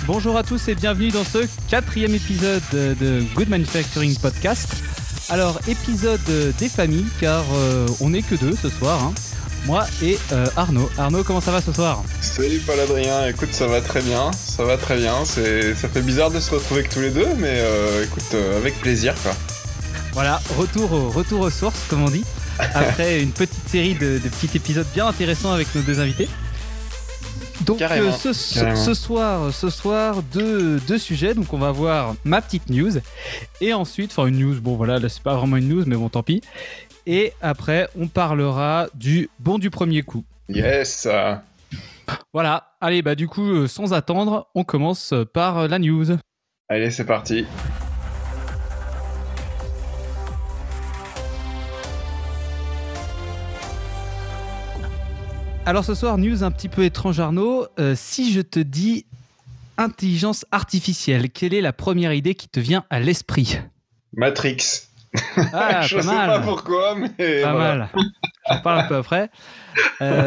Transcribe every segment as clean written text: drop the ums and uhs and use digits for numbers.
Bonjour à tous et bienvenue dans ce 4e épisode de Good Manufacturing Podcast. Alors, épisode des familles, car on n'est que deux ce soir, hein. Moi et Arnaud. Arnaud, comment ça va ce soir ? Salut Paul-Adrien, écoute, ça va très bien, ça fait bizarre de se retrouver que tous les deux, mais écoute, avec plaisir quoi. Voilà, retour aux sources, comme on dit, après une petite série de petits épisodes bien intéressants avec nos deux invités. Donc ce soir deux sujets. Donc on va voir ma petite news et ensuite, enfin une news, bon voilà, là c'est pas vraiment une news mais bon tant pis. Et après on parlera du bon du premier coup. Yes. Voilà, allez bah du coup sans attendre, on commence par la news. Allez, c'est parti. Alors ce soir, news un petit peu étrange Arnaud, si je te dis intelligence artificielle, quelle est la première idée qui te vient à l'esprit ? Matrix. Ah, je sais pas pourquoi, mais pas voilà. mal. J'en parle un peu après.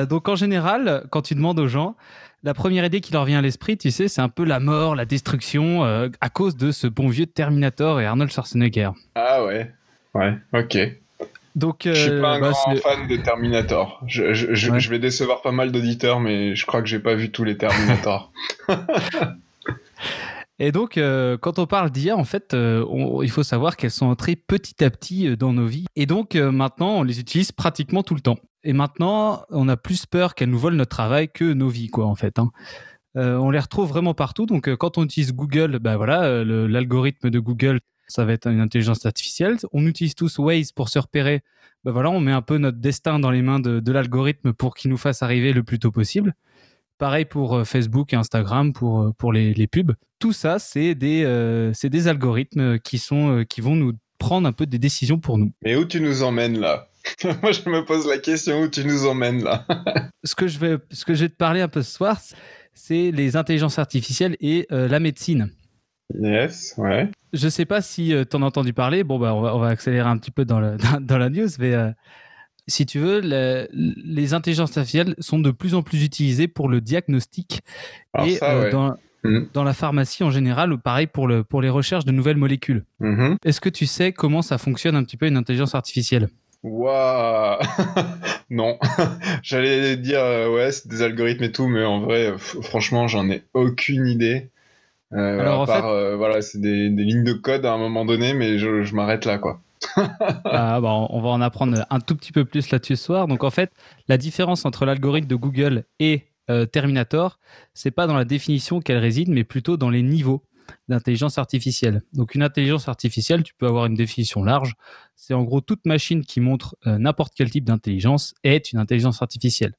Donc en général, quand tu demandes aux gens, la première idée qui leur vient à l'esprit, tu sais, c'est un peu la mort, la destruction, à cause de ce bon vieux Terminator et Arnold Schwarzenegger. Ah ouais, ok. Donc, je suis pas un grand fan de Terminator. Je vais décevoir pas mal d'auditeurs, mais je crois que j'ai pas vu tous les Terminator. Et donc, quand on parle d'IA, en fait, il faut savoir qu'elles sont entrées petit à petit dans nos vies. Et donc, maintenant, on les utilise pratiquement tout le temps. Et maintenant, on a plus peur qu'elles nous volent notre travail que nos vies, quoi, en fait, hein. On les retrouve vraiment partout. Donc, quand on utilise Google, bah voilà, l'algorithme de Google, ça va être une intelligence artificielle. On utilise tous Waze pour se repérer. Ben voilà, on met un peu notre destin dans les mains de l'algorithme pour qu'il nous fasse arriver le plus tôt possible. Pareil pour Facebook et Instagram, pour les pubs. Tout ça, c'est des algorithmes qui vont nous prendre un peu des décisions pour nous. Mais où tu nous emmènes là ? Moi, je me pose la question, où tu nous emmènes là ? Ce que je vais te parler un peu ce soir, c'est les intelligences artificielles et la médecine. Yes, ouais. Je sais pas si tu en as entendu parler. Bon, bah, on va accélérer un petit peu dans la news, mais si tu veux, les intelligences artificielles sont de plus en plus utilisées pour le diagnostic. Alors et ça, ouais. Dans la pharmacie en général, ou pareil pour les recherches de nouvelles molécules. Mm-hmm. Est-ce que tu sais comment ça fonctionne un petit peu une intelligence artificielle ? Waouh. Non. J'allais dire, ouais, c'est des algorithmes et tout, mais en vrai, franchement, j'en ai aucune idée. Alors, à part, voilà, c'est des lignes de code à un moment donné, mais je m'arrête là, quoi. On va en apprendre un tout petit peu plus là-dessus ce soir. Donc, en fait, la différence entre l'algorithme de Google et Terminator, c'est pas dans la définition qu'elle réside, mais plutôt dans les niveaux d'intelligence artificielle. Donc, une intelligence artificielle, tu peux avoir une définition large. C'est en gros toute machine qui montre n'importe quel type d'intelligence est une intelligence artificielle.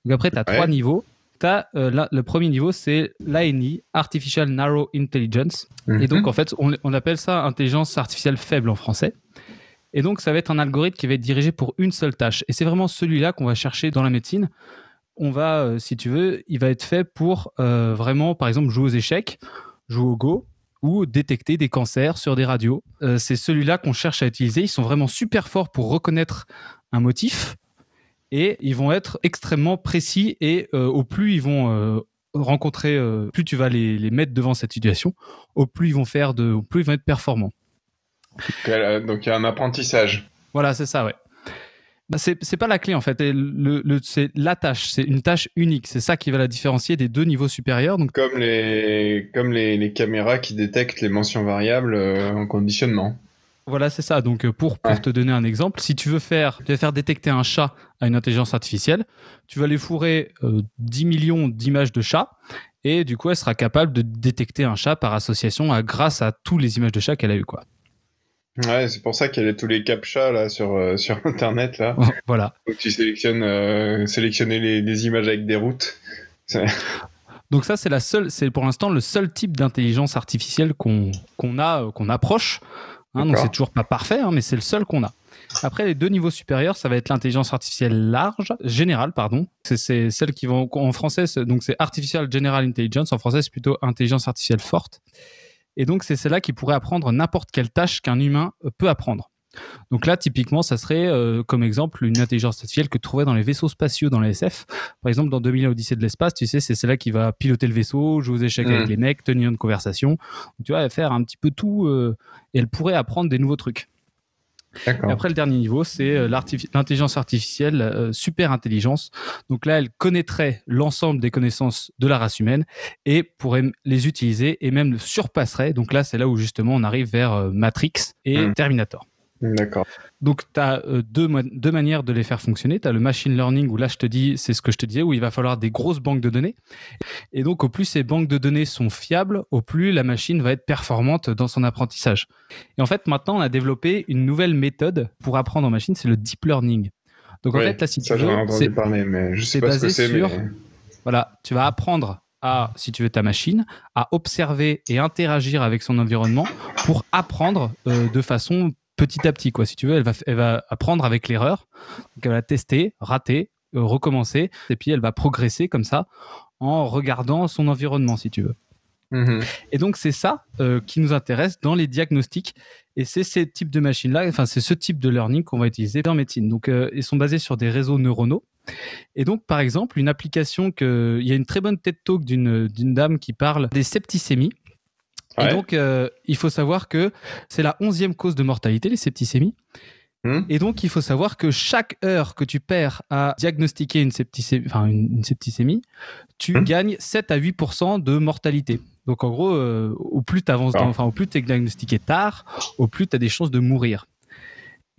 Donc, après, tu as 3 niveaux. Le premier niveau, c'est l'ANI, Artificial Narrow Intelligence. Et donc, en fait, on appelle ça intelligence artificielle faible en français. Et donc, ça va être un algorithme qui va être dirigé pour une seule tâche. Et c'est vraiment celui-là qu'on va chercher dans la médecine. On va, si tu veux, il va être fait pour vraiment, par exemple, jouer aux échecs, jouer au Go ou détecter des cancers sur des radios. C'est celui-là qu'on cherche à utiliser. Ils sont vraiment super forts pour reconnaître un motif. Et ils vont être extrêmement précis et au plus ils vont rencontrer, plus tu vas les mettre devant cette situation, au plus ils vont être performants. Donc il y a un apprentissage. Voilà, c'est ça, ouais. Bah, c'est pas la clé en fait. C'est la tâche, c'est une tâche unique. C'est ça qui va la différencier des 2 niveaux supérieurs. Donc... Comme les caméras qui détectent les mentions variables en conditionnement. Voilà, c'est ça. Donc, pour te donner un exemple, si tu vas faire détecter un chat à une intelligence artificielle, tu vas lui fourrer 10 millions d'images de chats et du coup, elle sera capable de détecter un chat par association grâce à toutes les images de chats qu'elle a eues, quoi. Ouais, c'est pour ça qu'il y a tous les captcha là sur Internet là. Voilà. Donc tu sélectionner les images avec des routes. Donc ça, c'est pour l'instant le seul type d'intelligence artificielle qu'on approche. Hein, donc c'est toujours pas parfait, hein, mais c'est le seul qu'on a. Après, les 2 niveaux supérieurs, ça va être l'intelligence artificielle générale, pardon. C'est celle qui va en français, donc c'est Artificial General Intelligence. En français, c'est plutôt intelligence artificielle forte. Et donc, c'est celle-là qui pourrait apprendre n'importe quelle tâche qu'un humain peut apprendre. Donc là, typiquement, ça serait comme exemple une intelligence artificielle que tu trouverais dans les vaisseaux spatiaux dans la SF. Par exemple, dans 2001 Odyssée de l'espace, tu sais, c'est celle-là qui va piloter le vaisseau, jouer aux échecs avec les mecs, tenir une conversation. Donc, tu vois, elle va faire un petit peu tout et elle pourrait apprendre des nouveaux trucs. D'accord. Et après, le dernier niveau, c'est l'intelligence artificielle, super intelligence. Donc là, elle connaîtrait l'ensemble des connaissances de la race humaine et pourrait les utiliser et même le surpasserait. Donc là, c'est là où justement on arrive vers Matrix et Terminator. D'accord. Donc, tu as deux manières de les faire fonctionner. Tu as le machine learning, où là, je te dis, c'est ce que je te disais, où il va falloir des grosses banques de données. Et donc, au plus ces banques de données sont fiables, au plus la machine va être performante dans son apprentissage. Et en fait, maintenant, on a développé une nouvelle méthode pour apprendre en machine, c'est le deep learning. Donc, en fait, là, si tu veux, j'en ai entendu parler, mais je sais pas ce que c'est. Sur, voilà, tu vas apprendre si tu veux, ta machine, à observer et interagir avec son environnement pour apprendre de façon petit à petit, quoi. Si tu veux, elle va apprendre avec l'erreur. Donc, elle va tester, rater, recommencer, et puis elle va progresser comme ça en regardant son environnement, si tu veux. Et donc, c'est ça qui nous intéresse dans les diagnostics. Et c'est ces types de machines-là, enfin, c'est ce type de learning qu'on va utiliser en médecine. Donc, ils sont basés sur des réseaux neuronaux. Et donc, par exemple, une application il y a une très bonne TED Talk d'une dame qui parle des septicémies. Ouais. Et donc, il faut savoir que c'est la 11e cause de mortalité, les septicémies. Et donc, il faut savoir que chaque heure que tu perds à diagnostiquer une septicémie, tu gagnes 7 à 8% de mortalité. Donc, en gros, au plus tu avances, au plus tu es diagnostiqué tard, au plus tu as des chances de mourir.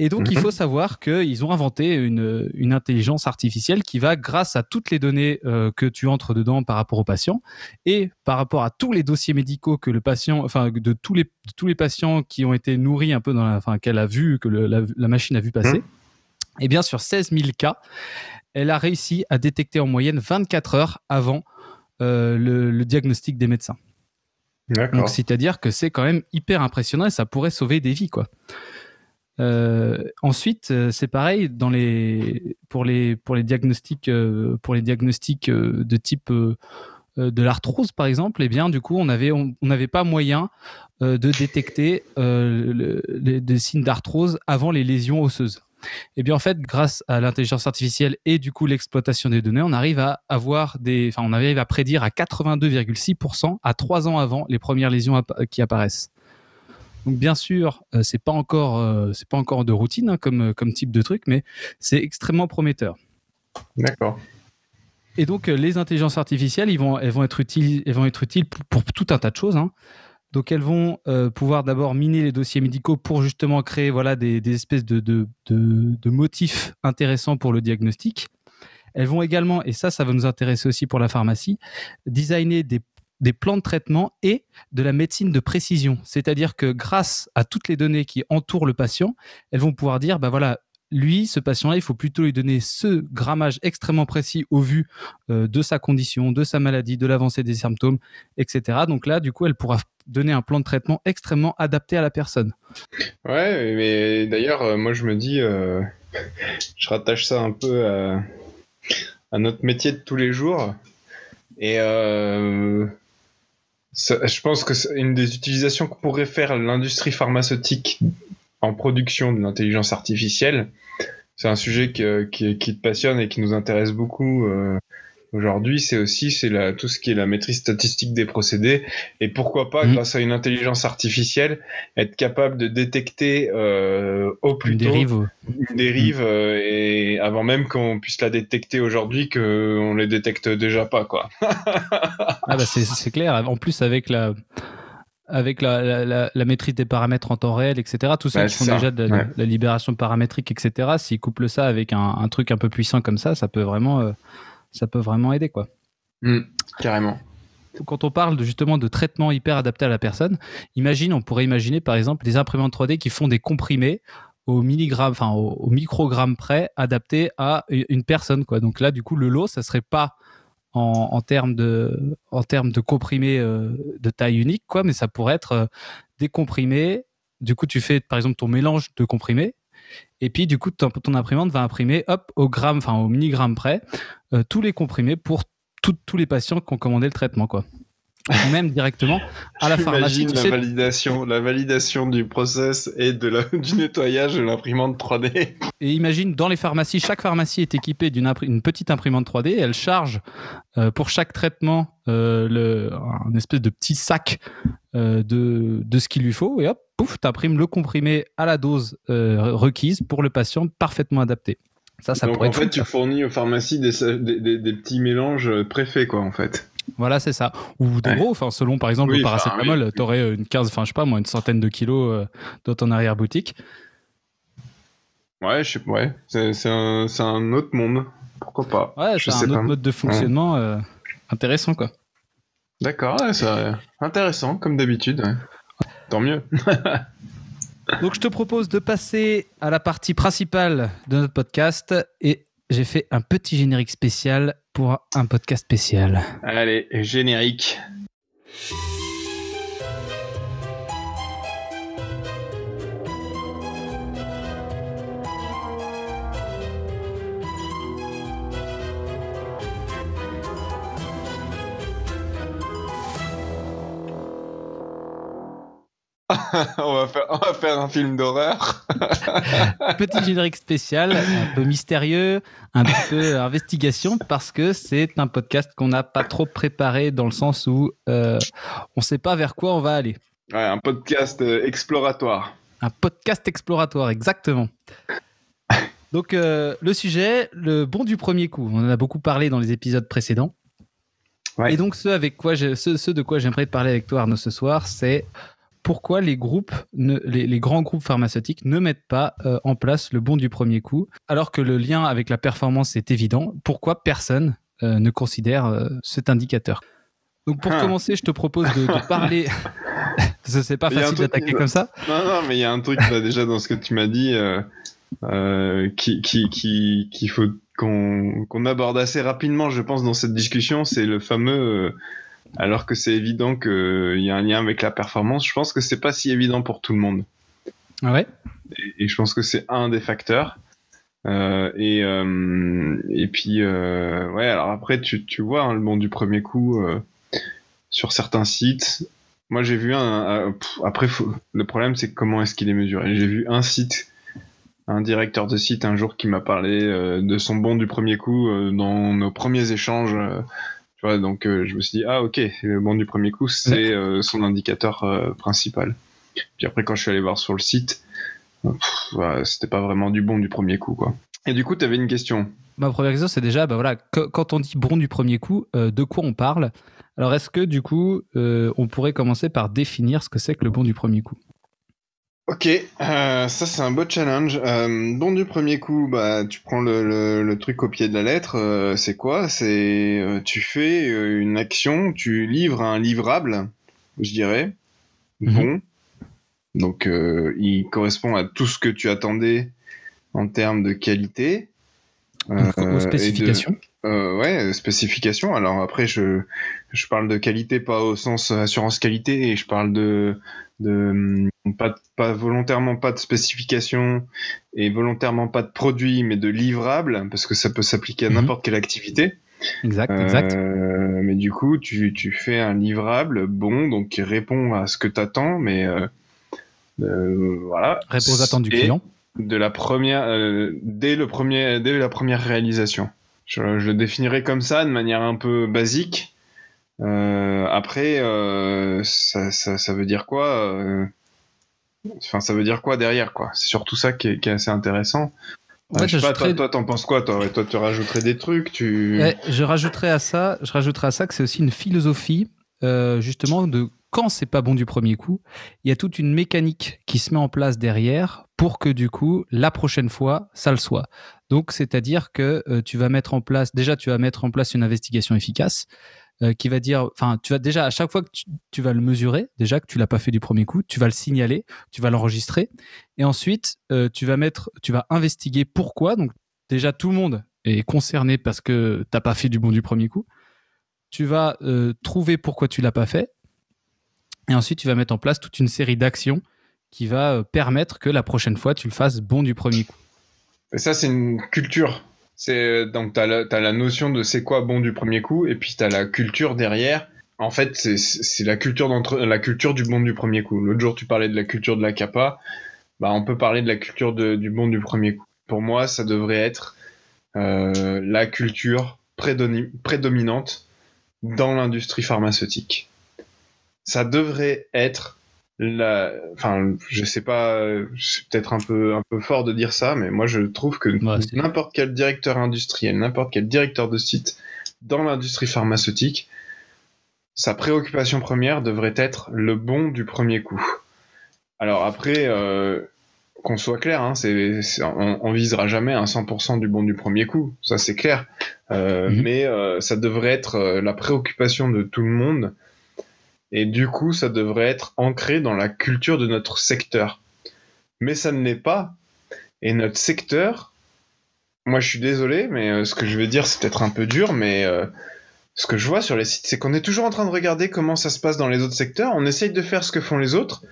Et donc, il faut savoir qu'ils ont inventé une intelligence artificielle qui va, grâce à toutes les données que tu entres dedans par rapport au patient et par rapport à tous les dossiers médicaux que le patient, enfin, de tous les patients qui ont été nourris un peu qu'elle a vu, que la machine a vu passer, et bien sur 16 000 cas, elle a réussi à détecter en moyenne 24 heures avant le diagnostic des médecins. D'accord. Donc, c'est-à-dire que c'est quand même hyper impressionnant et ça pourrait sauver des vies, quoi. Ensuite, c'est pareil pour les diagnostics de type de l'arthrose par exemple. Et bien du coup, on n'avait pas moyen de détecter des signes d'arthrose avant les lésions osseuses. Et bien en fait, grâce à l'intelligence artificielle et du coup l'exploitation des données, on arrive à prédire à 82,6% à 3 ans avant les premières lésions qui apparaissent. Donc bien sûr, c'est pas encore de routine comme type de truc, mais c'est extrêmement prometteur. D'accord. Et donc les intelligences artificielles, elles vont être utiles pour tout un tas de choses. Donc elles vont pouvoir d'abord miner les dossiers médicaux pour justement créer des espèces de motifs intéressants pour le diagnostic. Elles vont également, et ça va nous intéresser aussi pour la pharmacie, designer des plans de traitement et de la médecine de précision. C'est-à-dire que grâce à toutes les données qui entourent le patient, elles vont pouvoir dire, lui, ce patient-là, il faut plutôt lui donner ce grammage extrêmement précis au vu de sa condition, de sa maladie, de l'avancée des symptômes, etc. Donc là, du coup, elle pourra donner un plan de traitement extrêmement adapté à la personne. Ouais, mais d'ailleurs, moi, je me dis, je rattache ça un peu à notre métier de tous les jours. Et je pense que c'est une des utilisations que pourrait faire l'industrie pharmaceutique en production de l'intelligence artificielle. C'est un sujet qui te passionne et qui nous intéresse beaucoup aujourd'hui. C'est tout ce qui est la maîtrise statistique des procédés. Et pourquoi pas, grâce à une intelligence artificielle, être capable de détecter au plus tôt une dérive et avant même qu'on puisse la détecter aujourd'hui, qu'on les détecte déjà pas, quoi. C'est clair. En plus, avec la maîtrise des paramètres en temps réel, etc. Tous ceux qui font déjà de la libération paramétrique, etc. S'ils couplent ça avec un truc un peu puissant comme ça peut vraiment aider, quoi. Carrément. Quand on parle justement de traitement hyper adapté à la personne, on pourrait imaginer par exemple des imprimantes 3D qui font des comprimés au milligramme, au microgramme près, adaptés à une personne, quoi. Donc là, du coup, le lot, ça serait pas en termes de comprimés de taille unique, quoi, mais ça pourrait être des comprimés. Du coup, tu fais par exemple ton mélange de comprimés, et puis du coup, ton imprimante va imprimer au gramme, au milligramme près, tous les comprimés pour tous les patients qui ont commandé le traitement, quoi. ou même directement à la pharmacie. J'imagine la validation du process et du nettoyage de l'imprimante 3D. Et imagine, dans les pharmacies, chaque pharmacie est équipée d'une petite imprimante 3D. Et elle charge pour chaque traitement un espèce de petit sac de ce qu'il lui faut. Et hop, pouf, t'imprimes le comprimé à la dose requise pour le patient, parfaitement adapté. Ça Donc pourrait en être fait, fou, tu ça. fournis aux pharmacies des petits mélanges préfaits, quoi, en fait. Voilà, c'est ça. Ou des gros, enfin, selon par exemple le Oui, paracétamol, oui. t'aurais une centaine de kilos dans ton arrière-boutique. Ouais, c'est un autre monde. Pourquoi pas? Ouais, Je c'est sais un pas. autre mode de Ouais. fonctionnement intéressant, quoi. D'accord, ouais, c'est intéressant, comme d'habitude. Ouais. Tant mieux. Donc, je te propose de passer à la partie principale de notre podcast et j'ai fait un petit générique spécial pour un podcast spécial. Allez, générique. On va faire un film d'horreur. Petit générique spécial, un peu mystérieux, un petit peu investigation, parce que c'est un podcast qu'on n'a pas trop préparé dans le sens où on ne sait pas vers quoi on va aller. Ouais, un podcast exploratoire. Un podcast exploratoire, exactement. Donc, le sujet, le bon du premier coup. On en a beaucoup parlé dans les épisodes précédents. Ouais. Et donc, ce de quoi j'aimerais parler avec toi, Arnaud, ce soir, c'est pourquoi les grands groupes pharmaceutiques ne mettent pas en place le bon du premier coup, alors que le lien avec la performance est évident. Pourquoi personne ne considère cet indicateur? Donc, pour commencer, je te propose de parler. Parce que c'est pas facile d'attaquer comme ça. Non, mais il y a un truc là déjà dans ce que tu m'as dit qu'il faut qu'on aborde assez rapidement, je pense, dans cette discussion. C'est le fameux. Alors que c'est évident qu'il y a un lien avec la performance, je pense que c'est pas si évident pour tout le monde. Ah ouais. Et je pense que c'est un des facteurs. Et puis ouais, alors après tu vois hein, le bon du premier coup sur certains sites. Moi j'ai vu après le problème c'est comment est-ce qu'il est mesuré. J'ai vu un directeur de site un jour qui m'a parlé de son bon du premier coup dans nos premiers échanges. Tu vois, donc je me suis dit ok, le bon du premier coup c'est son indicateur principal. Puis après quand je suis allé voir sur le site, c'était pas vraiment du bon du premier coup quoi. Et du coup, tu avais une question. Ma première question, c'est déjà, quand on dit bon du premier coup, de quoi on parle? Alors, est-ce que du coup, on pourrait commencer par définir ce que c'est que le bon du premier coup? Ok, ça c'est un beau challenge. Bon du premier coup, bah tu prends le truc au pied de la lettre. C'est quoi? C'est tu fais une action, tu livres un livrable, je dirais. Bon, donc il correspond à tout ce que tu attendais en termes de qualité. Donc, aux spécifications. Ouais, spécification. Alors après, je parle de qualité, pas au sens assurance qualité, et je parle de pas volontairement pas de spécification et volontairement pas de produit, mais de livrable, parce que ça peut s'appliquer à n'importe quelle activité. Exact. Mais du coup, tu fais un livrable bon, donc qui répond à ce que t'attends, mais voilà. Réponse aux attentes du client. De la première, dès la première réalisation. Je le définirais comme ça, de manière un peu basique. Après, ça veut dire quoi Enfin, ça veut dire quoi derrière, quoi. C'est surtout ça qui est assez intéressant. Ouais, je sais pas, toi, t'en penses quoi? Toi, tu rajouterais des trucs, je rajouterais à ça que c'est aussi une philosophie, justement, de quand c'est pas bon du premier coup, il y a toute une mécanique qui se met en place derrière pour que du coup, la prochaine fois, ça le soit. Donc, c'est-à-dire que tu vas mettre en place une investigation efficace qui va dire, enfin, tu vas déjà à chaque fois que tu vas le mesurer, déjà que tu l'as pas fait du premier coup, tu vas le signaler, tu vas l'enregistrer, et ensuite tu vas investiguer pourquoi. Donc déjà tout le monde est concerné parce que t'as pas fait du bon du premier coup. Tu vas trouver pourquoi tu l'as pas fait, et ensuite tu vas mettre en place toute une série d'actions qui va permettre que la prochaine fois tu le fasses bon du premier coup. Et ça, c'est une culture. Donc t'as la notion de c'est quoi bon du premier coup, et puis t'as la culture derrière En fait, c'est la culture la culture du bon du premier coup. L'autre jour, tu parlais de la culture de la capa. Bah, on peut parler de la culture du bon du premier coup. Pour moi, ça devrait être la culture prédominante dans l'industrie pharmaceutique. Ça devrait être enfin, je sais pas, c'est peut-être un peu fort de dire ça, mais moi je trouve que Bah, n'importe quel directeur industriel, n'importe quel directeur de site dans l'industrie pharmaceutique, sa préoccupation première devrait être le bon du premier coup. Alors après, qu'on soit clair, hein, on visera jamais un 100% du bon du premier coup, ça c'est clair. Mais ça devrait être la préoccupation de tout le monde, et du coup ça devrait être ancré dans la culture de notre secteur. Mais ça ne l'est pas, et notre secteur, moi je suis désolé, mais ce que je vais dire c'est peut-être un peu dur, mais ce que je vois sur les sites, c'est qu'on est toujours en train de regarder comment ça se passe dans les autres secteurs, on essaye de faire ce que font les autres.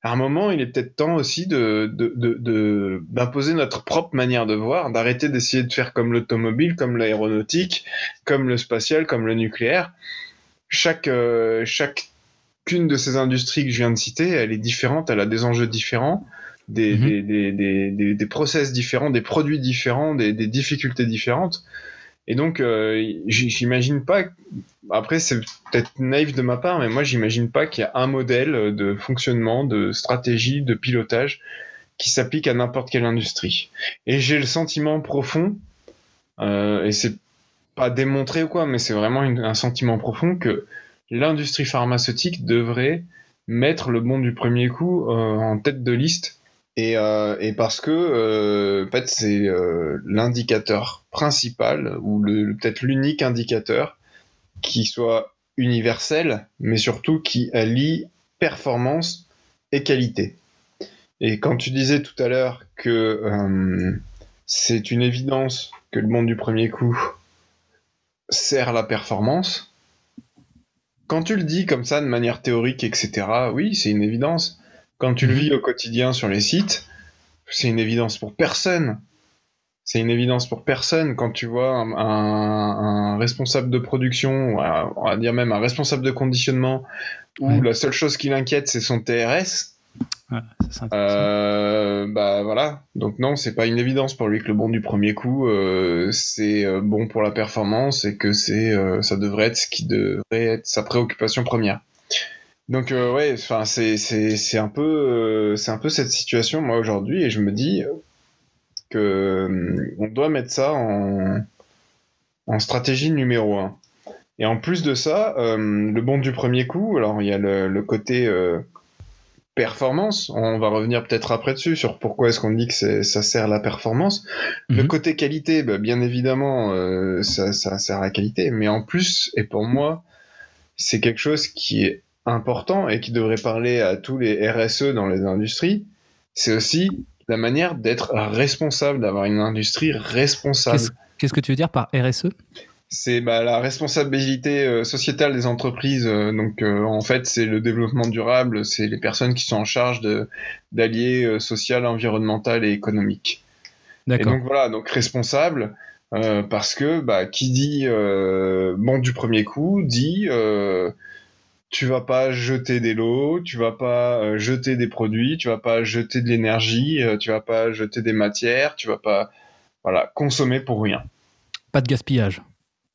À un moment, il est peut-être temps aussi d'imposer notre propre manière de voir, d'arrêter d'essayer de faire comme l'automobile, comme l'aéronautique, comme le spatial, comme le nucléaire. Chacune de ces industries que je viens de citer, elle est différente, elle a des enjeux différents, des process différents, des produits différents, des difficultés différentes. Et donc, j'imagine pas. Après, c'est peut-être naïf de ma part, mais moi, j'imagine pas qu'il y a un modèle de fonctionnement, de stratégie, de pilotage qui s'applique à n'importe quelle industrie. Et j'ai le sentiment profond, et c'est pas démontré ou quoi, mais c'est vraiment un sentiment profond que l'industrie pharmaceutique devrait mettre le bon du premier coup en tête de liste. Et parce que en fait c'est l'indicateur principal ou peut-être l'unique indicateur qui soit universel, mais surtout qui allie performance et qualité. Et quand tu disais tout à l'heure que c'est une évidence que le monde du premier coup sert la performance, quand tu le dis comme ça de manière théorique, etc., oui, c'est une évidence. Quand tu le vis au quotidien sur les sites, c'est une évidence pour personne. C'est une évidence pour personne quand tu vois un responsable de production, on va dire même un responsable de conditionnement, où la seule chose qui l'inquiète c'est son TRS. Ouais, ça, bah voilà. Donc non, c'est pas une évidence pour lui que le bon du premier coup c'est bon pour la performance et que ça devrait être ce qui devrait être sa préoccupation première. Donc ouais, enfin c'est un peu cette situation moi aujourd'hui et je me dis que on doit mettre ça en stratégie numéro un. Et en plus de ça, le bon du premier coup, alors il y a le côté performance, on va revenir peut-être après dessus sur pourquoi est-ce qu'on dit que ça sert à la performance. Le côté qualité, bah, bien évidemment, ça sert à la qualité, mais en plus, et pour moi, c'est quelque chose qui est important et qui devrait parler à tous les RSE dans les industries, c'est aussi la manière d'être responsable, d'avoir une industrie responsable. Qu'est-ce que tu veux dire par RSE ? C'est la responsabilité sociétale des entreprises. Donc en fait, c'est le développement durable, c'est les personnes qui sont en charge d'allier social, environnemental et économique. D'accord. Et donc voilà, donc responsable parce que qui dit bon du premier coup dit tu vas pas jeter des lots, tu vas pas jeter des produits, tu vas pas jeter de l'énergie, tu vas pas jeter des matières, tu vas pas consommer pour rien. Pas de gaspillage.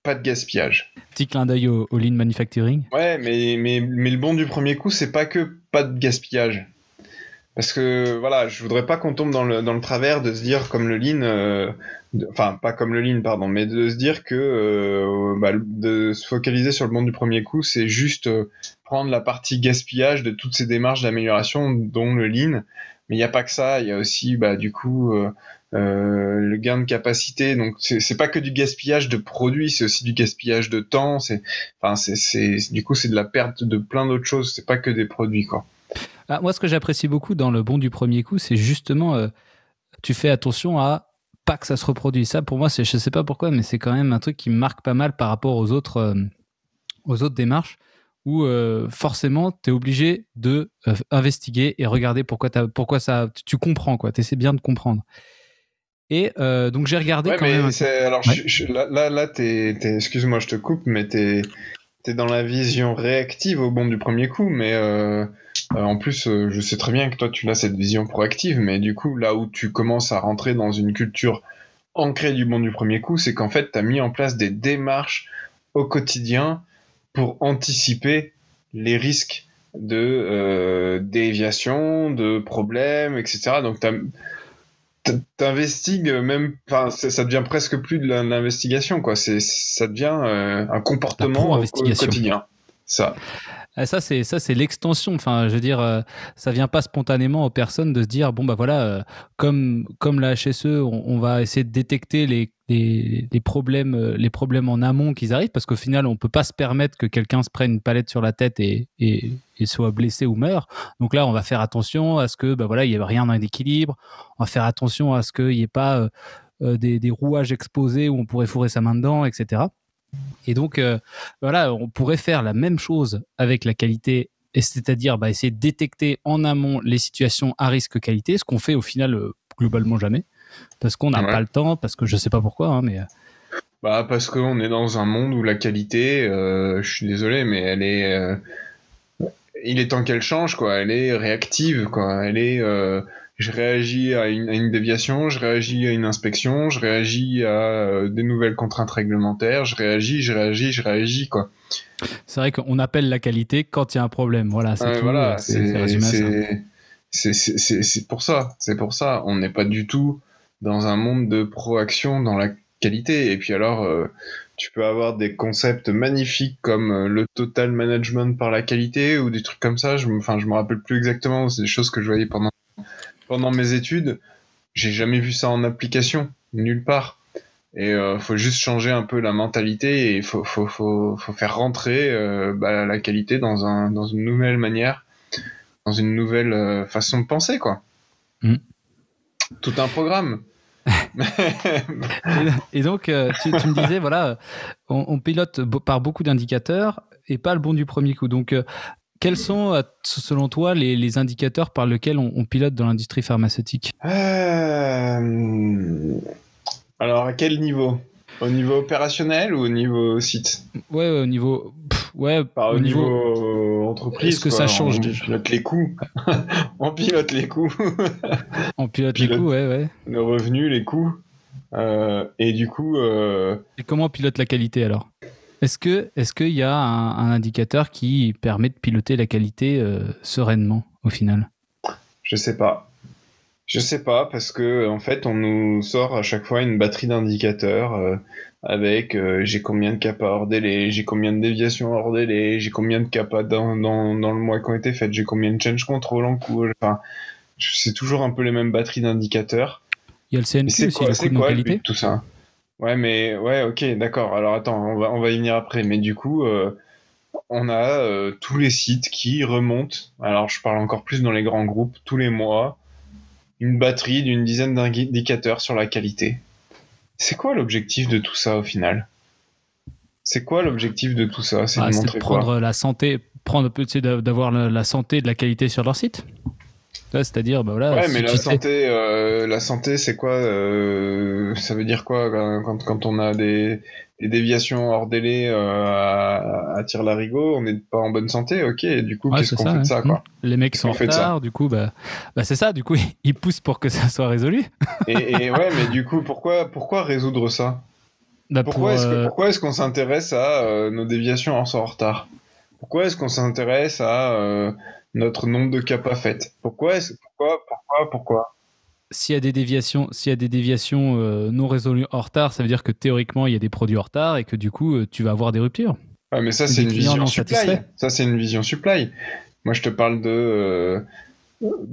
Pas de gaspillage. Petit clin d'œil au lean manufacturing. Ouais, mais le bon du premier coup, c'est pas que pas de gaspillage. Parce que voilà, je voudrais pas qu'on tombe dans le travers de se dire comme le lean, enfin pas comme le lean pardon, mais de se dire que de se focaliser sur le bon du premier coup, c'est juste prendre la partie gaspillage de toutes ces démarches d'amélioration dont le lean. Mais il y a pas que ça, il y a aussi du coup le gain de capacité. Donc c'est pas que du gaspillage de produits, c'est aussi du gaspillage de temps. C'est du coup c'est de la perte de plein d'autres choses. C'est pas que des produits quoi. Ah, moi, ce que j'apprécie beaucoup dans le bon du premier coup, c'est justement, tu fais attention à pas que ça se reproduise. Ça, pour moi, je sais pas pourquoi, mais c'est quand même un truc qui me marque pas mal par rapport aux autres démarches où forcément, tu es obligé de investiguer et regarder pourquoi ça, tu comprends, quoi. Tu essaies bien de comprendre. Et donc, j'ai regardé quand même. Alors, ouais. Là, excuse-moi, je te coupe, mais t'es dans la vision réactive au bond du premier coup, mais en plus, je sais très bien que toi, tu as cette vision proactive, mais du coup, là où tu commences à rentrer dans une culture ancrée du bond du premier coup, c'est qu'en fait, tu as mis en place des démarches au quotidien pour anticiper les risques de déviation, de problèmes, etc. Donc, t'investigues même, enfin, ça devient presque plus de l'investigation, quoi. Ça devient un La comportement au pro-investigation. quotidien. Ça. Ah, ça c'est l'extension. Enfin, je veux dire, ça vient pas spontanément aux personnes de se dire bon bah voilà, comme la HSE, on va essayer de détecter les problèmes en amont qu'ils arrivent parce qu'au final on peut pas se permettre que quelqu'un se prenne une palette sur la tête et soit blessé ou meurt. Donc là, on va faire attention à ce que bah voilà, il y ait rien dans l'équilibre. On va faire attention à ce qu'il y ait pas des rouages exposés où on pourrait fourrer sa main dedans, etc. Et donc, voilà, on pourrait faire la même chose avec la qualité, c'est-à-dire bah, essayer de détecter en amont les situations à risque qualité, ce qu'on fait au final globalement jamais, parce qu'on n'a Ouais. pas le temps, parce que je sais pas pourquoi, hein, mais Bah, parce qu'on est dans un monde où la qualité, je suis désolé, mais il est temps qu'elle change, quoi. Elle est réactive, quoi. Je réagis à une déviation, je réagis à une inspection, je réagis à des nouvelles contraintes réglementaires, je réagis, quoi. c'est vrai qu'on appelle la qualité quand il y a un problème. Voilà, c'est tout. Voilà, C'est résumé à ça. c'est pour ça. C'est pour ça. On n'est pas du tout dans un monde de proaction dans la qualité. Et puis alors, tu peux avoir des concepts magnifiques comme le total management par la qualité ou des trucs comme ça. Enfin, je me rappelle plus exactement. C'est des choses que je voyais pendant mes études. J'ai jamais vu ça en application, nulle part. Et faut juste changer un peu la mentalité et faut faire rentrer la qualité dans une nouvelle manière, dans une nouvelle façon de penser, quoi. Mm. Tout un programme. Et donc, tu me disais, voilà, on pilote par beaucoup d'indicateurs et pas le bon du premier coup. Donc, quels sont, selon toi, les indicateurs par lesquels on pilote dans l'industrie pharmaceutique? Alors, à quel niveau? Au niveau opérationnel ou au niveau site? Ouais, au niveau, ouais, Enfin, au au niveau niveau, est-ce entreprise, que ça quoi. change On déjà? pilote les coûts. On pilote les coûts. On On pilote les coûts, pilote ouais, ouais. le revenu, les coûts. Et du coup, Et comment on pilote la qualité alors? Est-ce qu'il y a un indicateur qui permet de piloter la qualité sereinement au final? je sais pas. Je sais pas parce que en fait on nous sort à chaque fois une batterie d'indicateurs avec j'ai combien de CAPA hors délai, j'ai combien de déviations hors délai, j'ai combien de CAPA dans le mois qui ont été faites, j'ai combien de change control en cours. Enfin, c'est toujours un peu les mêmes batteries d'indicateurs. Il y a le Mais CNQ aussi, le coût c'est de quoi le but non-qualité. de tout ça? Ouais, mais ouais, ok, d'accord. Alors attends, on va y venir après. Mais du coup, on a tous les sites qui remontent. Alors je parle encore plus dans les grands groupes tous les mois une batterie d'une dizaine d'indicateurs sur la qualité. C'est quoi l'objectif de tout ça au final? C'est quoi l'objectif de tout ça? C'est de Bah, c'est de montrer quoi? prendre la santé, d'avoir la santé et de la qualité sur leur site. Ouais, c'est-à-dire, bah voilà, Ouais, mais si tu sais, la santé, c'est quoi? Ça veut dire quoi quand on a des déviations hors délai à tire-larigot, on n'est pas en bonne santé, ok. Et du coup, ouais, qu'est-ce c'est qu'on ça. fait de Ouais. ça, quoi? Les mecs Qu'est-ce sont en qu'on fait de ça? retard, du coup, bah c'est ça. Du coup, ils poussent pour que ça soit résolu. Et ouais, mais du coup, pourquoi résoudre ça? Bah pour, Pourquoi est-ce qu'on s'intéresse à nos déviations en retard? Pourquoi est-ce qu'on s'intéresse à notre nombre de capas faites? Pourquoi? s'il y a des déviations non résolues en retard, ça veut dire que théoriquement, il y a des produits en retard et que du coup, tu vas avoir des ruptures Ah, mais ça, ou c'est des une clients vision non supply. satisfaits. Ça, c'est une vision supply. Moi, je te parle de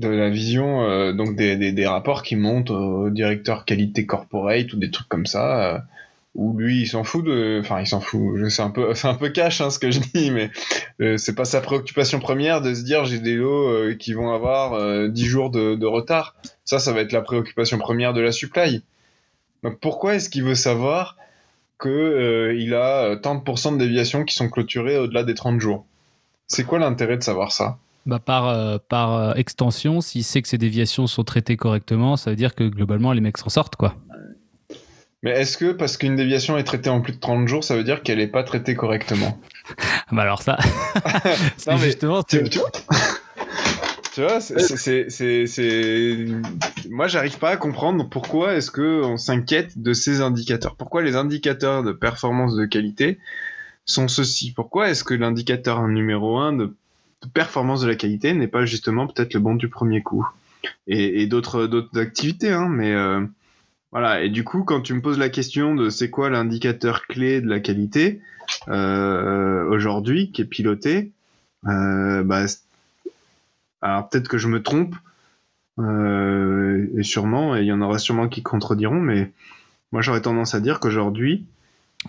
la vision donc des rapports qui montent au directeur qualité corporate ou des trucs comme ça. Où lui, il s'en fout enfin, il s'en fout. C'est un peu cash hein, ce que je dis, mais c'est pas sa préoccupation première de se dire j'ai des lots qui vont avoir 10 jours de retard. Ça va être la préoccupation première de la supply. Donc pourquoi est-ce qu'il veut savoir que il a tant de pourcents de déviations qui sont clôturées au-delà des 30 jours? C'est quoi l'intérêt de savoir ça? Bah par extension, s'il sait que ces déviations sont traitées correctement, ça veut dire que globalement, les mecs s'en sortent, quoi. Mais est-ce que parce qu'une déviation est traitée en plus de 30 jours, ça veut dire qu'elle n'est pas traitée correctement? Bah alors ça, c'est Non mais justement... tu vois, moi j'arrive pas à comprendre pourquoi est-ce que on s'inquiète de ces indicateurs. Pourquoi les indicateurs de performance de qualité sont ceux-ci? Pourquoi est-ce que l'indicateur numéro 1 de performance de la qualité n'est pas justement peut-être le bon du premier coup? Et d'autres activités, hein, mais voilà. Et du coup, quand tu me poses la question de c'est quoi l'indicateur clé de la qualité aujourd'hui qui est piloté, bah, alors peut-être que je me trompe, et sûrement, et il y en aura sûrement qui contrediront, mais moi j'aurais tendance à dire qu'aujourd'hui,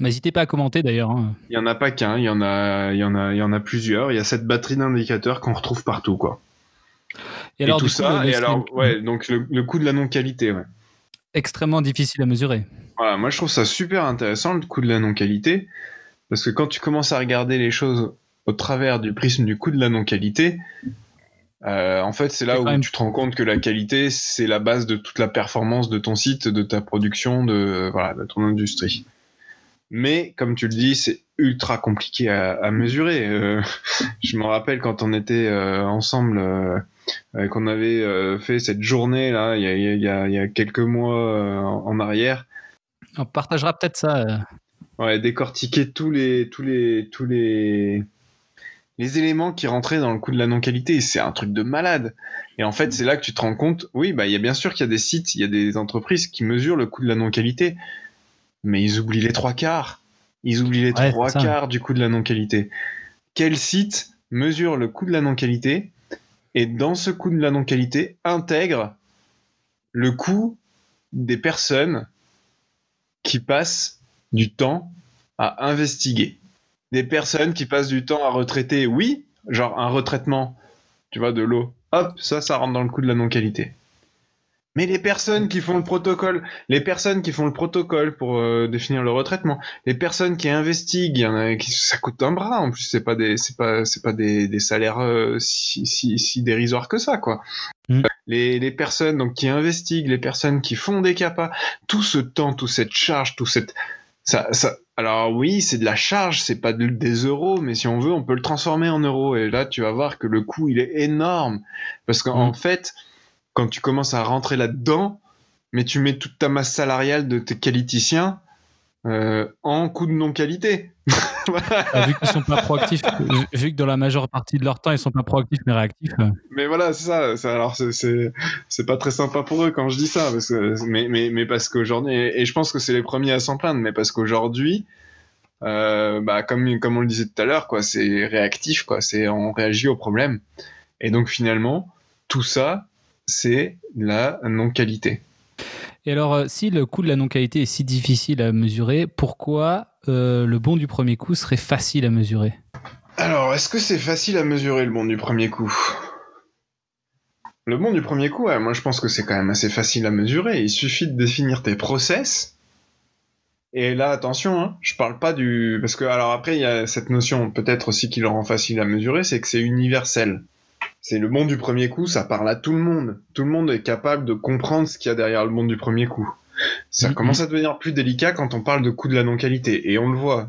N'hésitez pas à commenter d'ailleurs. Hein. il y en a pas qu'un, il y en a plusieurs. Il y a cette batterie d'indicateurs qu'on retrouve partout, quoi. Et Et alors tout du coup, ça, et alors ouais, donc le coût de la non-qualité, ouais. extrêmement difficile à mesurer. Voilà, moi je trouve ça super intéressant le coût de la non-qualité, parce que quand tu commences à regarder les choses au travers du prisme du coût de la non-qualité, en fait, c'est là où tu te rends compte que la qualité, c'est la base de toute la performance de ton site, de ta production, de ton industrie. Mais, comme tu le dis, c'est ultra compliqué à mesurer. Je me rappelle quand on était ensemble, qu'on avait fait cette journée là, il y a quelques mois en arrière. On partagera peut-être ça. Ouais, décortiquer tous les éléments qui rentraient dans le coût de la non-qualité, c'est un truc de malade. Et en fait, c'est là que tu te rends compte, oui, bah, il y a bien sûr qu'il y a des sites, il y a des entreprises qui mesurent le coût de la non-qualité, mais ils oublient les trois quarts. Ils oublient les trois quarts du coût de la non-qualité. Quel site mesure le coût de la non-qualité et dans ce coût de la non-qualité intègre le coût des personnes qui passent du temps à investiguer? Des personnes qui passent du temps à retraiter, oui, genre un retraitement, tu vois, de l'eau. Hop, ça rentre dans le coût de la non-qualité. Mais les personnes qui font le protocole, pour définir le retraitement, les personnes qui investiguent, il y en a qui ça coûte un bras. En plus, c'est pas des salaires si dérisoires que ça, quoi. Les personnes donc qui investiguent, les personnes qui font des CAPA, tout ce temps, toute cette charge, alors oui, c'est de la charge, c'est pas des euros, mais si on veut, on peut le transformer en euros. Et là, tu vas voir que le coût, il est énorme. Parce qu'en fait, quand tu commences à rentrer là-dedans, mais tu mets toute ta masse salariale de tes qualiticiens en coût de non-qualité. Vu qu'ils sont pas proactifs, vu que dans la majeure partie de leur temps, ils sont pas proactifs mais réactifs. Mais voilà, c'est ça. Alors c'est pas très sympa pour eux quand je dis ça, mais parce qu'aujourd'hui, et je pense que c'est les premiers à s'en plaindre, mais parce qu'aujourd'hui, bah comme on le disait tout à l'heure, quoi, c'est réactif, quoi, on réagit au problème. Et donc finalement, tout ça, c'est la non-qualité. Et alors, si le coût de la non-qualité est si difficile à mesurer, pourquoi le bon du premier coup serait facile à mesurer? Alors, est-ce que c'est facile à mesurer le bon du premier coup? Le bon du premier coup, ouais, moi je pense que c'est quand même assez facile à mesurer. Il suffit de définir tes process. Et là, attention, hein, je parle pas du... Parce que, alors après, il y a cette notion, peut-être aussi qui le rend facile à mesurer, c'est que c'est universel. C'est le bon du premier coup, ça parle à tout le monde. Tout le monde est capable de comprendre ce qu'il y a derrière le bon du premier coup. Ça commence à devenir plus délicat quand on parle de coût de la non-qualité. Et on le voit.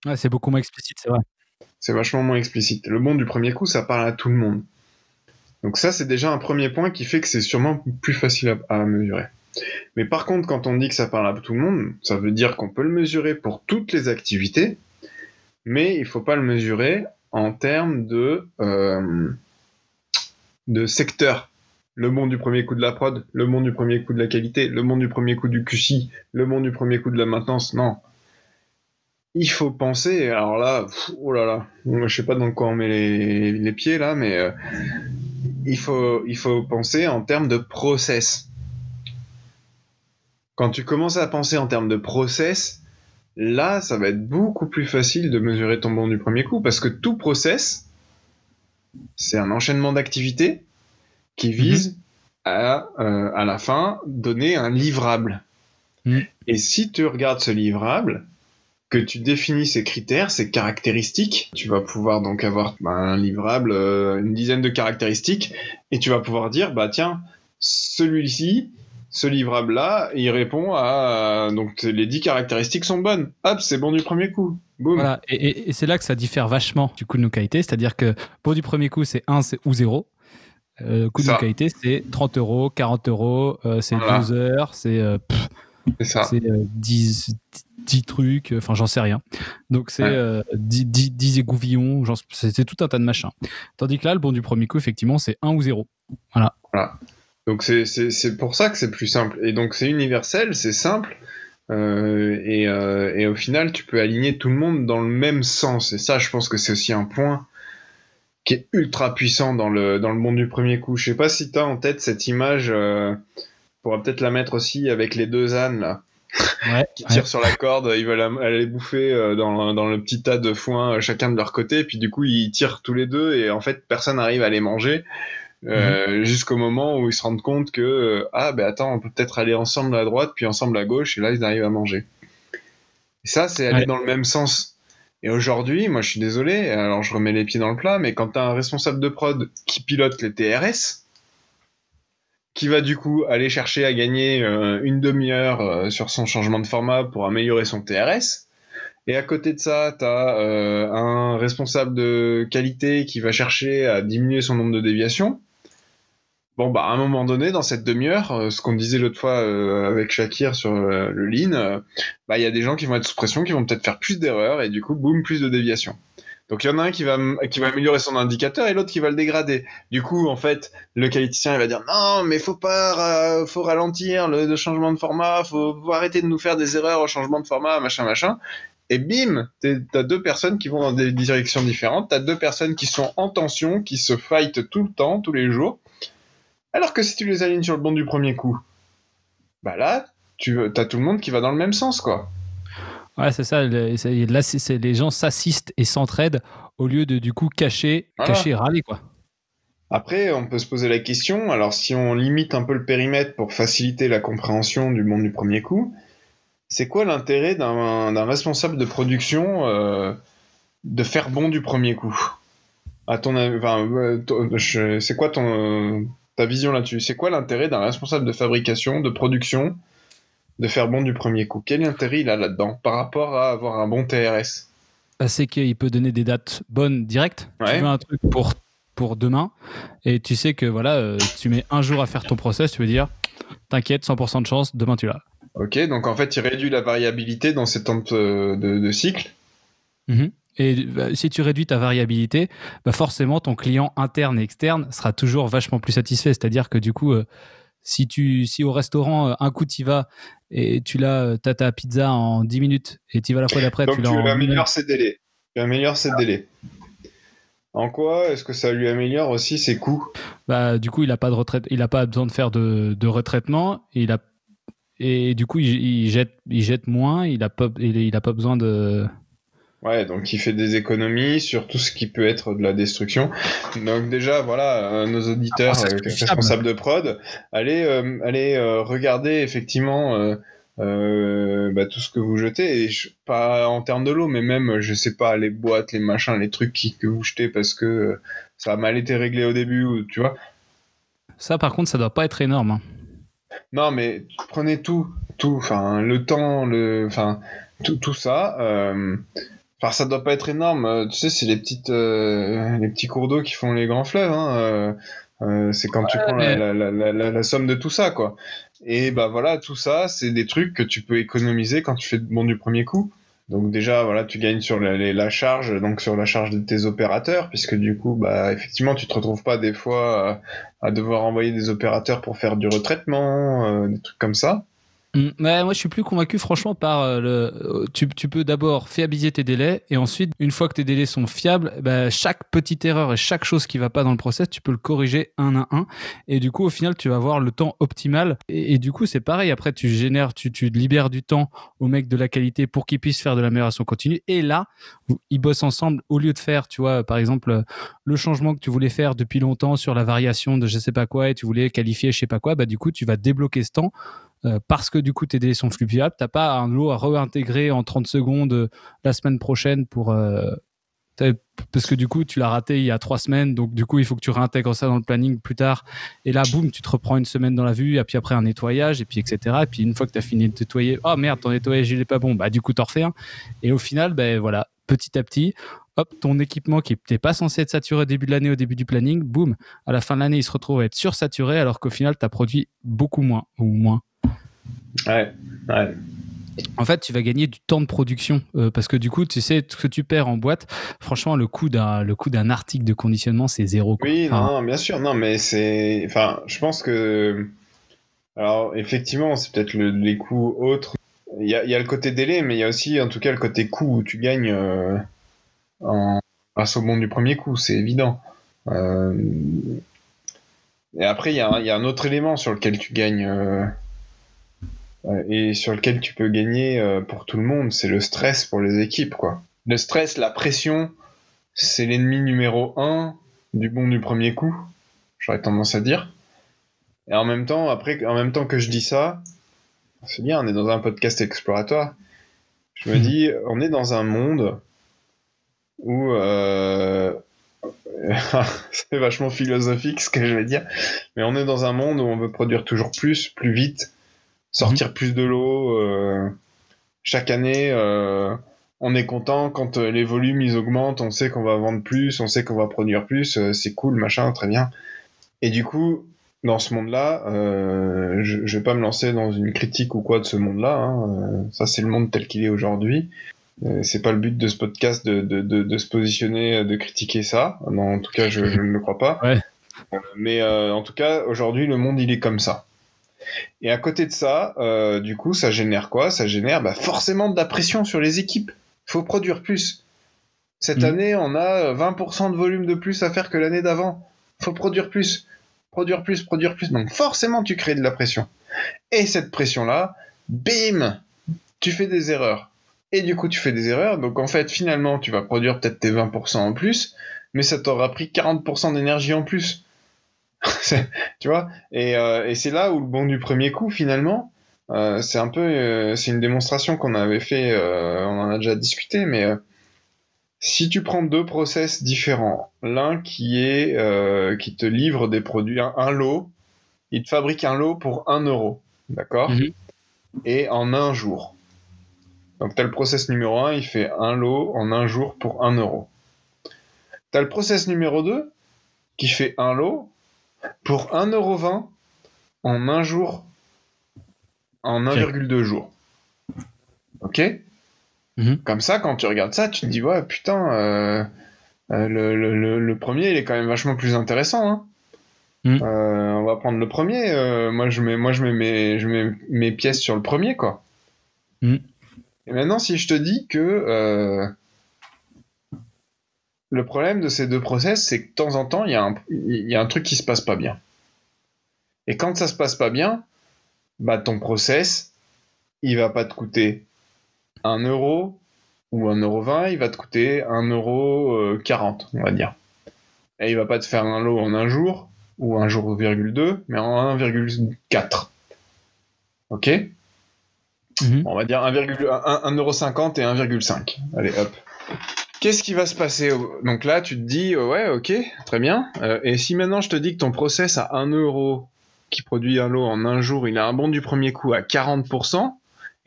Ouais, c'est beaucoup moins explicite, c'est vrai. C'est vachement moins explicite. Le bon du premier coup, ça parle à tout le monde. Donc ça, c'est déjà un premier point qui fait que c'est sûrement plus facile à mesurer. Mais par contre, quand on dit que ça parle à tout le monde, ça veut dire qu'on peut le mesurer pour toutes les activités, mais il faut pas le mesurer en termes de secteur. Le bon du premier coup de la prod, le bon du premier coup de la qualité, le bon du premier coup du QC, le bon du premier coup de la maintenance, non. Il faut penser, alors là, oh là là, je sais pas dans quoi on met les pieds là, mais il faut penser en termes de process. Quand tu commences à penser en termes de process, là, ça va être beaucoup plus facile de mesurer ton bon du premier coup, parce que tout process, c'est un enchaînement d'activités qui vise à la fin, donner un livrable. Et si tu regardes ce livrable, que tu définis ses critères, ses caractéristiques, tu vas pouvoir donc avoir un livrable, une dizaine de caractéristiques, et tu vas pouvoir dire, bah tiens, celui-ci, ce livrable-là, il répond à donc les 10 caractéristiques sont bonnes. Hop, c'est bon du premier coup. Boum. Voilà. Et c'est là que ça diffère vachement du coût de nos qualités. C'est-à-dire que pour du premier coup, c'est 1 ou 0. Coût de nos qualités, c'est 30 euros, 40 euros, c'est Voilà. 12 heures, c'est 10 trucs, enfin j'en sais rien. Donc c'est 10 égouvillons, c'est tout un tas de machins. Tandis que là, le bon du premier coup, effectivement, c'est 1 ou 0. Voilà. Donc c'est pour ça que c'est plus simple. Et donc c'est universel, c'est simple. Et au final, tu peux aligner tout le monde dans le même sens. Et ça, je pense que c'est aussi un point qui est ultra puissant dans le monde du premier coup. Je sais pas si t'as en tête cette image, on pourra peut-être la mettre aussi avec les deux ânes là, qui tirent sur la corde, ils veulent aller bouffer dans le petit tas de foin chacun de leur côté, et puis du coup ils tirent tous les deux et en fait personne n'arrive à les manger. Jusqu'au moment où ils se rendent compte que attends, on peut peut-être aller ensemble à droite puis ensemble à gauche, et là ils arrivent à manger. Et ça, c'est aller dans le même sens. Et aujourd'hui, moi je suis désolé, alors je remets les pieds dans le plat, mais quand t'as un responsable de prod qui pilote les TRS, qui va du coup aller chercher à gagner une demi-heure sur son changement de format pour améliorer son TRS, et à côté de ça, t'as un responsable de qualité qui va chercher à diminuer son nombre de déviations. Bon, à un moment donné, dans cette demi-heure, ce qu'on disait l'autre fois avec Shakir sur le lean, il y a des gens qui vont être sous pression, qui vont peut-être faire plus d'erreurs, et du coup, boum, plus de déviations. Donc il y en a un qui va améliorer son indicateur et l'autre qui va le dégrader. Du coup, en fait, le qualiticien il va dire non, mais faut ralentir le changement de format, faut arrêter de nous faire des erreurs au changement de format, machin. Et bim, t'as deux personnes qui vont dans des directions différentes, t'as deux personnes qui sont en tension, qui se fightent tout le temps, tous les jours. Alors que si tu les alignes sur le bon du premier coup, là, t'as tout le monde qui va dans le même sens, quoi. Ouais, c'est ça. Là, les gens s'assistent et s'entraident au lieu de du coup cacher et râler, quoi. Après, on peut se poser la question, alors si on limite un peu le périmètre pour faciliter la compréhension du monde du premier coup, c'est quoi l'intérêt d'un responsable de production de faire bon du premier coup? À ton avis, c'est quoi ta vision là-dessus? C'est quoi l'intérêt d'un responsable de fabrication, de production, de faire bon du premier coup? Quel intérêt il a là-dedans par rapport à avoir un bon TRS? C'est qu'il peut donner des dates bonnes directes. Ouais. Tu veux un truc pour demain et tu sais que voilà, tu mets un jour à faire ton process, tu veux dire t'inquiète, 100% de chance, demain tu l'as. Ok, donc en fait il réduit la variabilité dans ces temps de cycle. Et si tu réduis ta variabilité, forcément ton client interne et externe sera toujours vachement plus satisfait. C'est-à-dire que du coup, si au restaurant, un coup tu y vas et t'as ta pizza en 10 minutes et tu y vas la fois d'après, donc tu l'as en... Tu améliores ses délais. En quoi est-ce que ça lui améliore aussi ses coûts? Du coup, il n'a pas de retraite, il n'a pas besoin de faire de retraitement. Et du coup, il jette moins. Il n'a pas besoin de... Ouais, donc il fait des économies sur tout ce qui peut être de la destruction. Donc déjà, voilà, nos auditeurs responsables de prod, allez regarder effectivement tout ce que vous jetez, et pas en termes de l'eau, mais même, je sais pas, les boîtes, les machins, les trucs que vous jetez parce que ça a mal été réglé au début, ou tu vois. Ça, par contre, ça doit pas être énorme. Hein. Non, mais prenez tout, enfin, le temps, tout ça. Enfin, ça doit pas être énorme. Tu sais, c'est les petits cours d'eau qui font les grands fleuves. Hein. C'est quand tu prends la somme de tout ça, quoi. Et voilà, tout ça, c'est des trucs que tu peux économiser quand tu fais bon du premier coup. Donc déjà, voilà, tu gagnes sur la charge, donc sur la charge de tes opérateurs, puisque du coup, effectivement, tu te retrouves pas des fois à devoir envoyer des opérateurs pour faire du retraitement, des trucs comme ça. Moi, je suis plus convaincu, franchement, par tu peux d'abord fiabiliser tes délais et ensuite, une fois que tes délais sont fiables, chaque petite erreur et chaque chose qui va pas dans le process, tu peux le corriger un à un. Et du coup, au final, tu vas avoir le temps optimal. Et du coup, c'est pareil. Après, tu libères du temps aux mecs de la qualité pour qu'ils puissent faire de l'amélioration continue. Et là, ils bossent ensemble au lieu de faire, tu vois, par exemple, le changement que tu voulais faire depuis longtemps sur la variation de je sais pas quoi et tu voulais qualifier je sais pas quoi, du coup, tu vas débloquer ce temps. Parce que du coup tes délais sont fluctuables, t'as pas un lot à réintégrer en 30 secondes la semaine prochaine pour Parce que du coup, tu l'as raté il y a 3 semaines, donc du coup, il faut que tu réintègres ça dans le planning plus tard. Et là, boum, tu te reprends une semaine dans la vue, et puis après un nettoyage, et puis etc. Et puis une fois que tu as fini de nettoyer, oh merde, ton nettoyage il est pas bon, bah du coup, t'en refais un. Et au final, ben voilà, petit à petit, hop, ton équipement qui n'était pas censé être saturé au début de l'année, au début du planning, boum, à la fin de l'année, il se retrouve à être sursaturé, alors qu'au final, tu as produit beaucoup moins ou moins. Ouais. En fait, tu vas gagner du temps de production parce que du coup, tu sais, ce que tu perds en boîte, franchement, le coût d'un article de conditionnement, c'est zéro, quoi. Oui, Enfin, non, bien sûr, non, mais enfin, je pense que, alors, effectivement, c'est peut-être les coûts autres. Il y a le côté délai, mais il y a aussi, en tout cas, le côté coût où tu gagnes grâce au monde du premier coup, c'est évident. Euh, et après, il y a un autre élément sur lequel tu gagnes et sur lequel tu peux gagner pour tout le monde, c'est le stress pour les équipes, quoi. Le stress, la pression, c'est l'ennemi numéro un du bon du premier coup, j'aurais tendance à dire. Et en même temps que je dis ça, c'est bien, on est dans un podcast exploratoire. Je me dis, on est dans un monde où c'est vachement philosophique ce que je vais dire, mais on est dans un monde où on veut produire toujours plus, plus vite, sortir plus de l'eau. Chaque année, on est content quand les volumes ils augmentent, on sait qu'on va vendre plus, on sait qu'on va produire plus, c'est cool, machin, très bien. Et du coup, dans ce monde-là, je vais pas me lancer dans une critique ou quoi de ce monde-là. Hein, ça, c'est le monde tel qu'il est aujourd'hui. C'est pas le but de ce podcast de se positionner, de critiquer ça. Non, en tout cas, je ne le crois pas. ouais. Mais en tout cas, aujourd'hui, le monde, il est comme ça. Et à côté de ça, du coup, ça génère quoi? Ça génère forcément de la pression sur les équipes. Il faut produire plus. Cette année, on a 20% de volume de plus à faire que l'année d'avant. Il faut produire plus. Produire plus, produire plus. Donc forcément, tu crées de la pression. Et cette pression-là, bim, tu fais des erreurs. Et du coup, tu fais des erreurs. Donc en fait, finalement, tu vas produire peut-être tes 20% en plus, mais ça t'aura pris 40% d'énergie en plus. Tu vois, et c'est là où le bon du premier coup, finalement, c'est un peu, c'est une démonstration qu'on avait fait, on en a déjà discuté, mais si tu prends deux process différents, l'un qui te livre des produits, un lot, il te fabrique un lot pour 1 euro, d'accord, et en un jour. Donc t'as le process numéro 1, il fait un lot en un jour pour 1 euro. T'as le process numéro 2 qui fait un lot pour 1,20 € en un jour, en 1,2 jours. Ok? Comme ça, quand tu regardes ça, tu te dis, ouais, putain, le premier, il est quand même vachement plus intéressant. Hein. On va prendre le premier. Moi, je mets mes pièces sur le premier, quoi. Et maintenant, si je te dis que le problème de ces deux process, c'est que de temps en temps, il y a un truc qui se passe pas bien. Et quand ça se passe pas bien, bah ton process, il va pas te coûter 1 € ou 1,20 €, il va te coûter 1,40 €, on va dire. Et il va pas te faire un lot en un jour, ou 1,2 mais en 1,4. Ok? On va dire 1,50 € et 1,5. Allez, hop. Qu'est-ce qui va se passer? Donc là, tu te dis, ouais, ok, très bien. Et si maintenant je te dis que ton process à 1 € qui produit un lot en un jour, il a un bon du premier coup à 40%,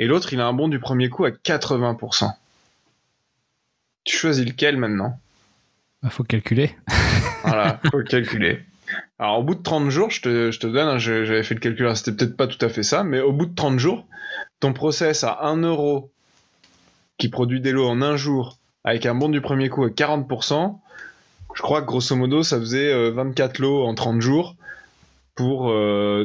et l'autre, il a un bon du premier coup à 80%. Tu choisis lequel maintenant? Faut calculer. Voilà, faut calculer. Alors, au bout de 30 jours, je te donne, hein, j'avais fait le calcul, c'était peut-être pas tout à fait ça, mais au bout de 30 jours, ton process à 1 € qui produit des lots en un jour, avec un bon du premier coup à 40%, je crois que grosso modo, ça faisait 24 lots en 30 jours pour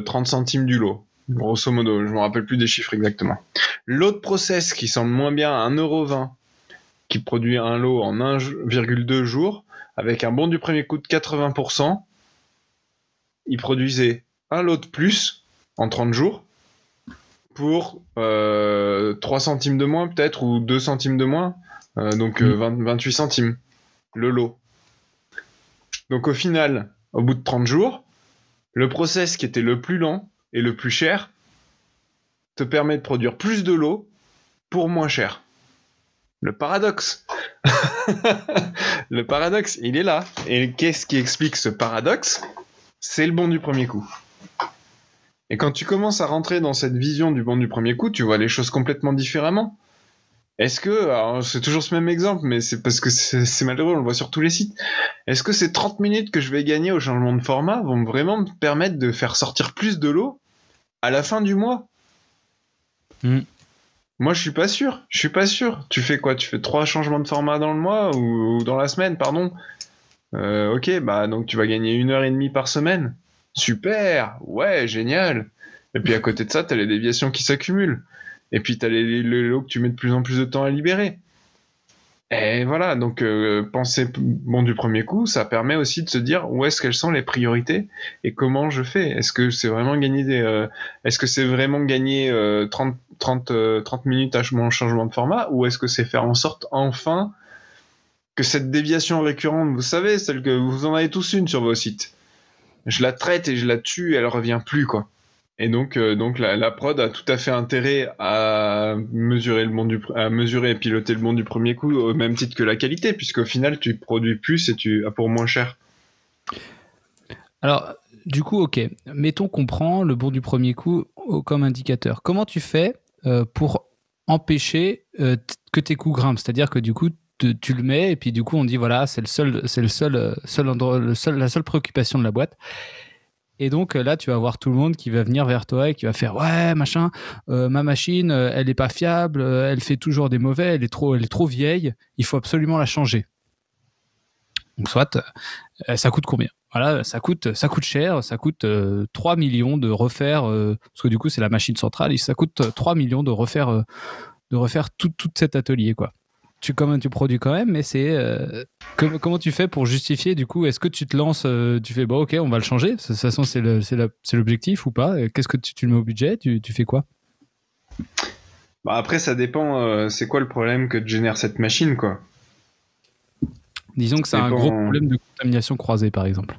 30 centimes du lot. Grosso modo, je me rappelle plus des chiffres exactement. L'autre process qui semble moins bien à 1,20 € qui produit un lot en 1,2 jours, avec un bon du premier coup de 80%, il produisait un lot de plus en 30 jours pour 3 centimes de moins peut-être, ou 2 centimes de moins, donc 28 centimes le lot. Donc au final, au bout de 30 jours, le process qui était le plus lent et le plus cher te permet de produire plus de lots pour moins cher. Le paradoxe. Le paradoxe, il est là. Et qu'est-ce qui explique ce paradoxe? C'est le bon du premier coup. Et quand tu commences à rentrer dans cette vision du bon du premier coup, tu vois les choses complètement différemment. Est-ce que, alors c'est toujours ce même exemple, mais c'est parce que c'est malheureux, on le voit sur tous les sites. Est-ce que ces 30 minutes que je vais gagner au changement de format vont vraiment me permettre de faire sortir plus de l'eau à la fin du mois? Moi, je suis pas sûr. Je suis pas sûr. Tu fais quoi? Tu fais 3 changements de format dans le mois ou dans la semaine, pardon. Ok, bah donc tu vas gagner 1h30 par semaine. Super, ouais, génial. Et puis à côté de ça, t'as les déviations qui s'accumulent. Et puis t'as les lots que tu mets de plus en plus de temps à libérer. Et voilà, donc penser bon du premier coup, ça permet aussi de se dire où est-ce qu'elles sont les priorités et comment je fais. Est-ce que c'est vraiment gagner est-ce que c'est vraiment gagner 30 minutes à mon changement de format, ou est-ce que c'est faire en sorte enfin que cette déviation récurrente, vous savez, celle que vous en avez tous une sur vos sites, je la traite et je la tue, elle revient plus, quoi. Et donc la prod a tout à fait intérêt à mesurer à mesurer et piloter le bon du premier coup au même titre que la qualité, puisqu'au final tu produis plus et tu as pour moins cher. Alors, du coup, ok, mettons qu'on prend le bon du premier coup comme indicateur. Comment tu fais pour empêcher que tes coûts grimpent? C'est-à-dire que du coup, tu le mets et puis du coup, on dit voilà, c'est la seule préoccupation de la boîte. Et donc là, tu vas avoir tout le monde qui va venir vers toi et qui va faire ouais machin, ma machine, elle est pas fiable, elle fait toujours des mauvais, elle est trop vieille, il faut absolument la changer. Donc soit ça coûte combien? Voilà, ça coûte cher, ça coûte 3 millions de refaire, parce que du coup c'est la machine centrale, et ça coûte 3 millions de refaire tout cet atelier, quoi. Tu produis quand même, mais c'est comment tu fais pour justifier, du coup? Est-ce que tu te lances, tu fais bon ok, on va le changer, de toute façon c'est l'objectif ou pas? Qu'est-ce que tu le mets au budget, tu fais quoi? Bah après ça dépend, c'est quoi le problème que génère cette machine, quoi. Disons que c'est Ça un gros dépend. problème de contamination croisée, par exemple.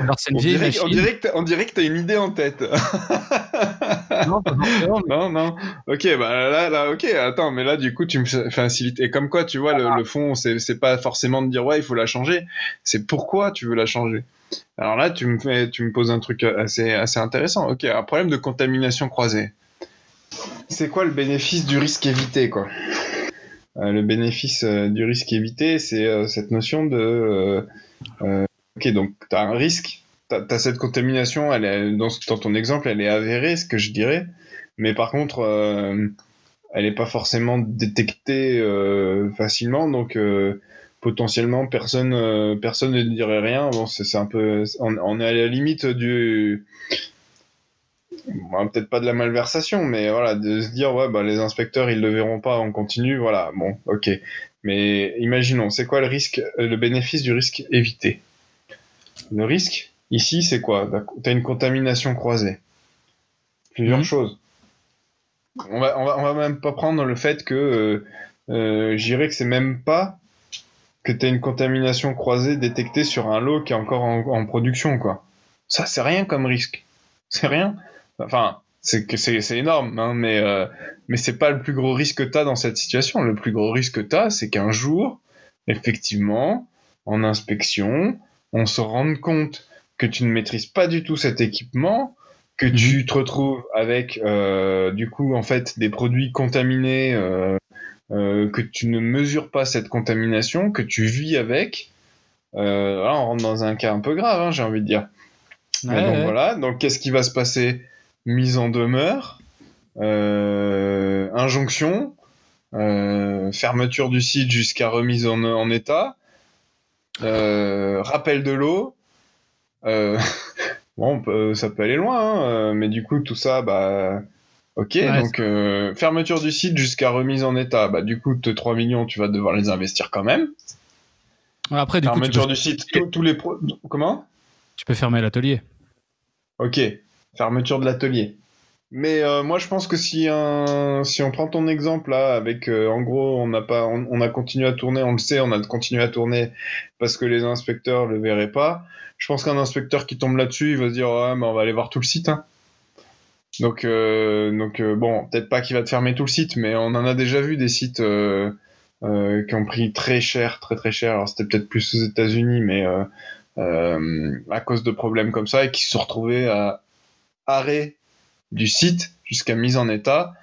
Alors c'est une vieille machine. On dirait que t'as une idée en tête. Non, pas forcément, mais Non, non. Ok, bah là, ok. Attends, mais là, du coup, tu me facilites. Et comme quoi, tu vois, le fond, c'est pas forcément de dire ouais, il faut la changer. C'est pourquoi tu veux la changer. Alors là, tu me poses un truc assez intéressant. Ok, un problème de contamination croisée. C'est quoi le bénéfice du risque évité, quoi? Le bénéfice du risque évité, c'est cette notion de ok, donc t'as un risque, t'as cette contamination, elle est, dans ton exemple, elle est avérée, ce que je dirais, mais par contre, elle n'est pas forcément détectée facilement, donc potentiellement personne ne dirait rien. Bon, c'est un peu, on est à la limite du, bon, peut-être pas de la malversation, mais voilà, de se dire ouais, bah les inspecteurs ils le verront pas, on continue, voilà, bon, ok. Mais imaginons, c'est quoi le risque, le bénéfice du risque évité? Le risque, ici, c'est quoi? T'as une contamination croisée. Plusieurs Mhm. choses. On va même pas prendre le fait que, je dirais que c'est même pas que t'as une contamination croisée détectée sur un lot qui est encore en production, quoi. Ça, c'est rien comme risque. C'est rien. Enfin, c'est énorme, hein, mais c'est pas le plus gros risque que t'as dans cette situation. Le plus gros risque que t'as, c'est qu'un jour, effectivement, en inspection, on se rende compte que tu ne maîtrises pas du tout cet équipement, que Mhm. tu te retrouves avec, du coup, en fait, des produits contaminés, que tu ne mesures pas cette contamination, que tu vis avec. Là, on rentre dans un cas un peu grave, hein, j'ai envie de dire. Ouais, Et donc ouais. voilà, donc qu'est-ce qui va se passer? Mise en demeure, injonction, fermeture du site jusqu'à remise en état, rappel de l'eau. Euh, bon, ça peut aller loin, hein, mais du coup tout ça, bah ok, Ouais, donc fermeture du site jusqu'à remise en état, bah du coup tes 3 millions, tu vas devoir les investir quand même. après, du coup, Fermeture du site, tous les comment? tu peux fermer l'atelier. Ok, fermeture de l'atelier. Mais moi, je pense que si on prend ton exemple là, avec en gros, on a continué à tourner, on le sait, on a continué à tourner parce que les inspecteurs le verraient pas. Je pense qu'un inspecteur qui tombe là-dessus, il va se dire ouais, mais on va aller voir tout le site, hein. Bon, peut-être pas qu'il va te fermer tout le site, mais on en a déjà vu des sites qui ont pris très cher, très très cher. Alors c'était peut-être plus aux États-Unis, mais à cause de problèmes comme ça, et qui se sont retrouvés à arrêt du site jusqu'à mise en état.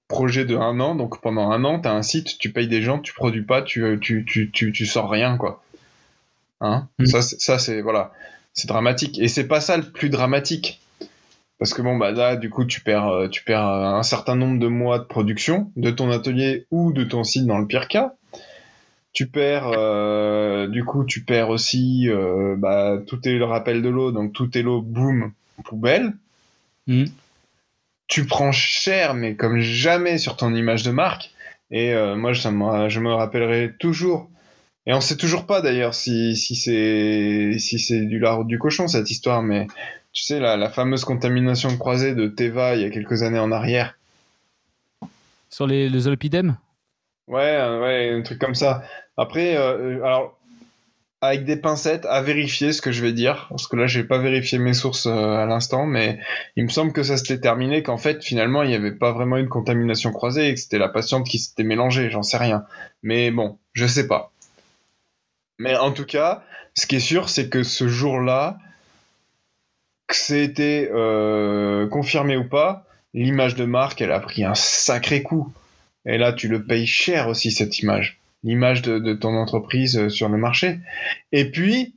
Projet de 1 an, donc pendant 1 an, t'as un site, tu payes des gens, tu produis pas, tu sors rien, quoi. Hein? Mm. Ça c'est voilà, c'est dramatique. Et c'est pas ça le plus dramatique. Parce que bon, bah là, du coup, tu perds un certain nombre de mois de production de ton atelier ou de ton site dans le pire cas. Du coup, tu perds aussi, bah, tout est le rappel de l'eau, donc tout est l'eau, boum, poubelle. Mm. Tu prends cher, mais comme jamais sur ton image de marque. Et moi, je me rappellerai toujours. Et on sait toujours pas d'ailleurs si c'est du lard ou du cochon cette histoire, mais tu sais la fameuse contamination croisée de Teva il y a quelques années en arrière. Sur les zolpidem. Ouais, ouais, un truc comme ça. Après, alors avec des pincettes à vérifier ce que je vais dire, parce que là j'ai pas vérifié mes sources à l'instant, mais il me semble que ça s'était terminé, qu'en fait finalement il n'y avait pas vraiment une contamination croisée et que c'était la patiente qui s'était mélangée, j'en sais rien. Mais bon, je sais pas. Mais en tout cas, ce qui est sûr, c'est que ce jour-là, que c'était confirmé ou pas, l'image de marque, elle a pris un sacré coup. Et là, tu le payes cher aussi, cette image. L'image de ton entreprise sur le marché. Et puis,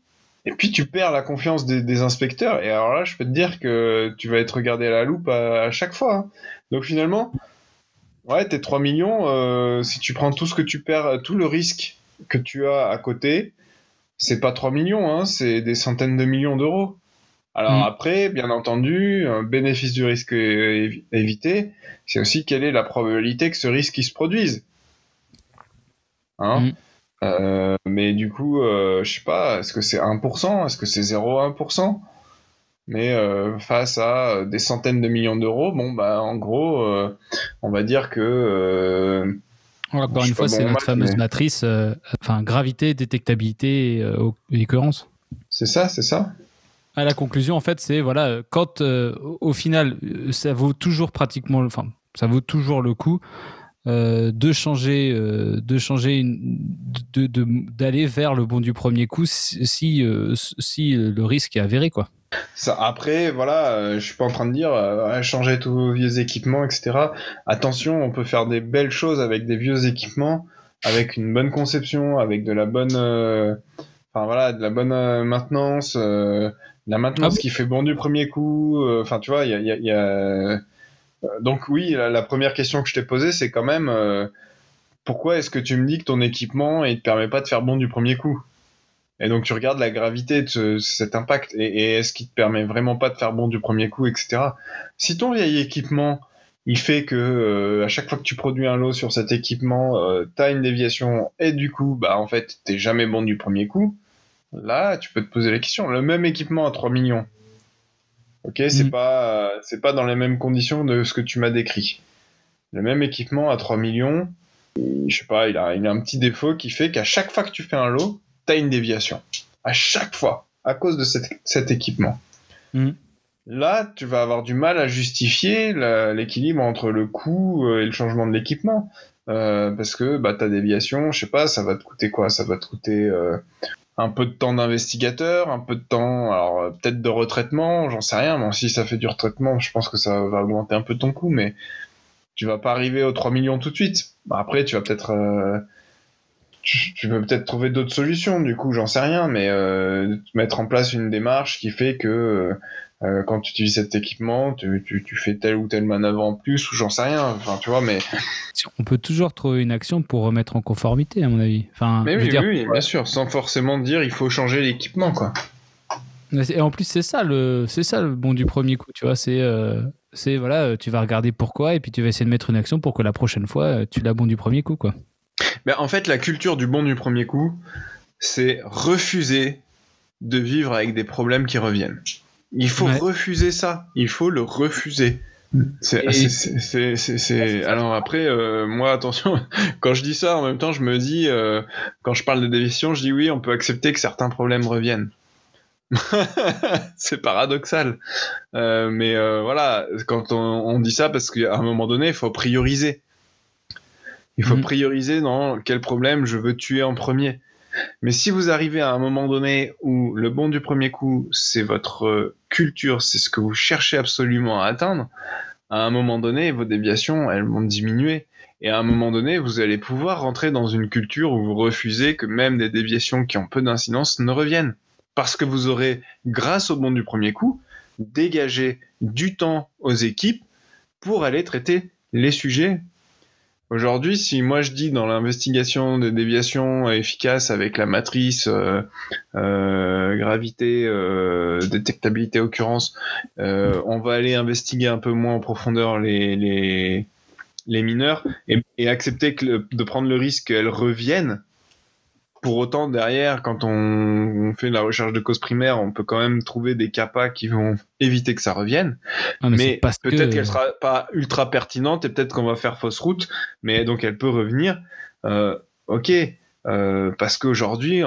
tu perds la confiance des inspecteurs. Et alors là, je peux te dire que tu vas être regardé à la loupe à chaque fois. Hein. Donc finalement, ouais, tes 3 millions, si tu prends tout ce que tu perds, tout le risque que tu as à côté, c'est pas 3 millions, hein, c'est des centaines de millions d'euros. Alors Mm. après, bien entendu, un bénéfice du risque évité, c'est aussi quelle est la probabilité que ce risque il se produise. Hein. Mm. Mais du coup, je sais pas, est-ce que c'est 1%? Est-ce que c'est 0,1%? Mais face à des centaines de millions d'euros, bon bah en gros, on va dire que Encore je une suis pas fois, bon c'est en notre maths, mais fameuse matrice, enfin gravité, détectabilité et occurrence. c'est ça, c'est ça. À la conclusion, en fait, c'est voilà, quand au final, ça vaut toujours pratiquement, enfin, ça vaut toujours le coup de changer d'aller vers le bon du premier coup si le risque est avéré, quoi. Ça, après, voilà, je suis pas en train de dire ouais, changer tous vos vieux équipements, etc. Attention, on peut faire des belles choses avec des vieux équipements, avec une bonne conception, avec de la bonne, enfin voilà, de la bonne maintenance, de la Ah maintenance oui. qui fait bon du premier coup. Enfin, tu vois, donc oui, la première question que je t'ai posée, c'est quand même pourquoi est-ce que tu me dis que ton équipement il te permet pas de faire bon du premier coup? Et donc tu regardes la gravité de cet impact et est-ce qu'il te permet vraiment pas de faire bon du premier coup, etc. Si ton vieil équipement, il fait que à chaque fois que tu produis un lot sur cet équipement, t'as une déviation et du coup, bah en fait, t'es jamais bon du premier coup. Là, tu peux te poser la question. Le même équipement à 3 millions, ok, c'est Mm. pas c'est pas dans les mêmes conditions de ce que tu m'as décrit. Le même équipement à 3 millions, je sais pas, il a un petit défaut qui fait qu'à chaque fois que tu fais un lot, t'as une déviation. À chaque fois, à cause de cet équipement. Mm. Là, tu vas avoir du mal à justifier l'équilibre entre le coût et le changement de l'équipement. Parce que bah, ta déviation, je sais pas, ça va te coûter quoi? Ça va te coûter un peu de temps d'investigateur, un peu de temps, alors peut-être de retraitement, j'en sais rien. Bon, si ça fait du retraitement, je pense que ça va augmenter un peu ton coût, mais tu vas pas arriver aux 3 millions tout de suite. Bah, après, tu vas peut-être tu peux peut-être trouver d'autres solutions, du coup, j'en sais rien, mais mettre en place une démarche qui fait que quand tu utilises cet équipement, tu fais telle ou telle manœuvre en plus, ou j'en sais rien, enfin, tu vois, mais... On peut toujours trouver une action pour remettre en conformité, à mon avis. Enfin, Mais je veux oui, dire, oui, oui, bien sûr, sans forcément dire il faut changer l'équipement, quoi. et en plus c'est ça le bon du premier coup, tu vois. C'est voilà, tu vas regarder pourquoi et puis tu vas essayer de mettre une action pour que la prochaine fois tu l'as bon du premier coup, quoi. Mais en fait, la culture du bon du premier coup, c'est refuser de vivre avec des problèmes qui reviennent. Il faut Ouais. refuser ça, il faut le refuser. Et ouais, c'est ça. Alors après, moi, attention, quand je dis ça, en même temps, je me dis, quand je parle de déviation, je dis oui, on peut accepter que certains problèmes reviennent. C'est paradoxal. Mais voilà, quand on dit ça, parce qu'à un moment donné, il faut prioriser. Il faut prioriser dans quel problème je veux tuer en premier. Mais si vous arrivez à un moment donné où le bon du premier coup, c'est votre culture, c'est ce que vous cherchez absolument à atteindre, à un moment donné, vos déviations, elles vont diminuer. Et à un moment donné, vous allez pouvoir rentrer dans une culture où vous refusez que même des déviations qui ont peu d'incidence ne reviennent. Parce que vous aurez, grâce au bon du premier coup, dégagé du temps aux équipes pour aller traiter les sujets. Aujourd'hui, si moi je dis dans l'investigation des déviations efficaces avec la matrice gravité, détectabilité, occurrence, on va aller investiguer un peu moins en profondeur les mineurs et accepter de prendre le risque qu'elles reviennent. Pour autant, derrière, quand on fait la recherche de cause primaire, on peut quand même trouver des CAPA qui vont éviter que ça revienne. Non, mais peut-être qu'elle sera pas ultra pertinente et peut-être qu'on va faire fausse route, mais donc elle peut revenir. Ok, parce qu'aujourd'hui,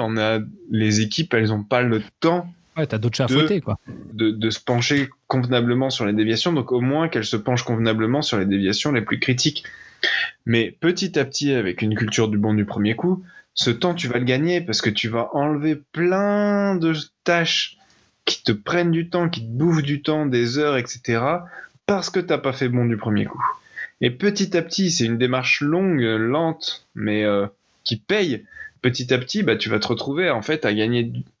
les équipes, elles ont pas le temps. Ouais, t'as d'autres chats à fouetter, quoi. De se pencher convenablement sur les déviations, donc au moins qu'elles se penchent convenablement sur les déviations les plus critiques. Mais petit à petit, avec une culture du bon du premier coup, ce temps, tu vas le gagner parce que tu vas enlever plein de tâches qui te prennent du temps, qui te bouffent du temps, des heures, etc. parce que t'as pas fait bon du premier coup. Et petit à petit, c'est une démarche longue, lente, mais qui paye. Petit à petit, tu vas te retrouver en fait à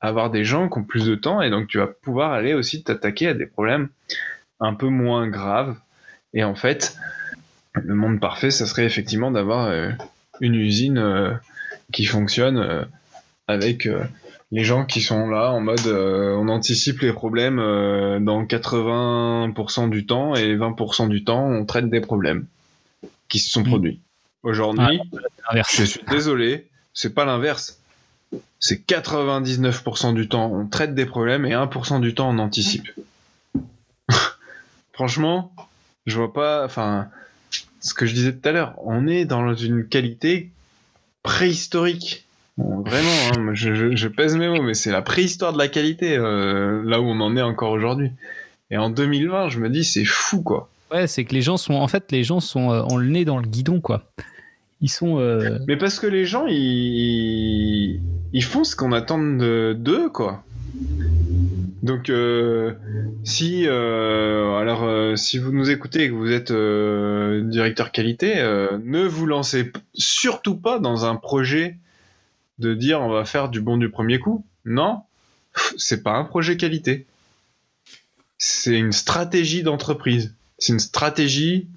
avoir des gens qui ont plus de temps et donc tu vas pouvoir aller aussi t'attaquer à des problèmes un peu moins graves. Et en fait, le monde parfait, ça serait effectivement d'avoir une usine qui fonctionne avec les gens qui sont là en mode on anticipe les problèmes dans 80% du temps et 20% du temps on traite des problèmes qui se sont produits. Aujourd'hui, je suis désolé, c'est pas l'inverse. C'est 99% du temps on traite des problèmes et 1% du temps on anticipe. Franchement, je vois pas, enfin, ce que je disais tout à l'heure, on est dans une qualité préhistorique. Bon, vraiment, hein, je pèse mes mots, mais c'est la préhistoire de la qualité, là où on en est encore aujourd'hui. Et en 2020, je me dis, c'est fou, quoi. Ouais, c'est que les gens sont, ont le nez dans le guidon, quoi. Ils sont. Mais parce que les gens, ils font ce qu'on attend d'eux, quoi. Donc, si vous nous écoutez et que vous êtes directeur qualité, ne vous lancez surtout pas dans un projet de dire on va faire du bon du premier coup. Non, c'est pas un projet qualité. C'est une stratégie d'entreprise. C'est une stratégie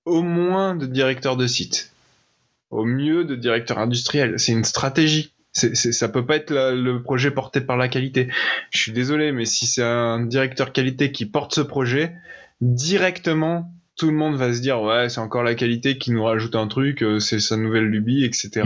au moins de directeur de site, au mieux de directeur industriel. C'est une stratégie. Ça peut pas être le projet porté par la qualité. Je suis désolé, mais si c'est un directeur qualité qui porte ce projet, directement, tout le monde va se dire ouais, c'est encore la qualité qui nous rajoute un truc, c'est sa nouvelle lubie, etc.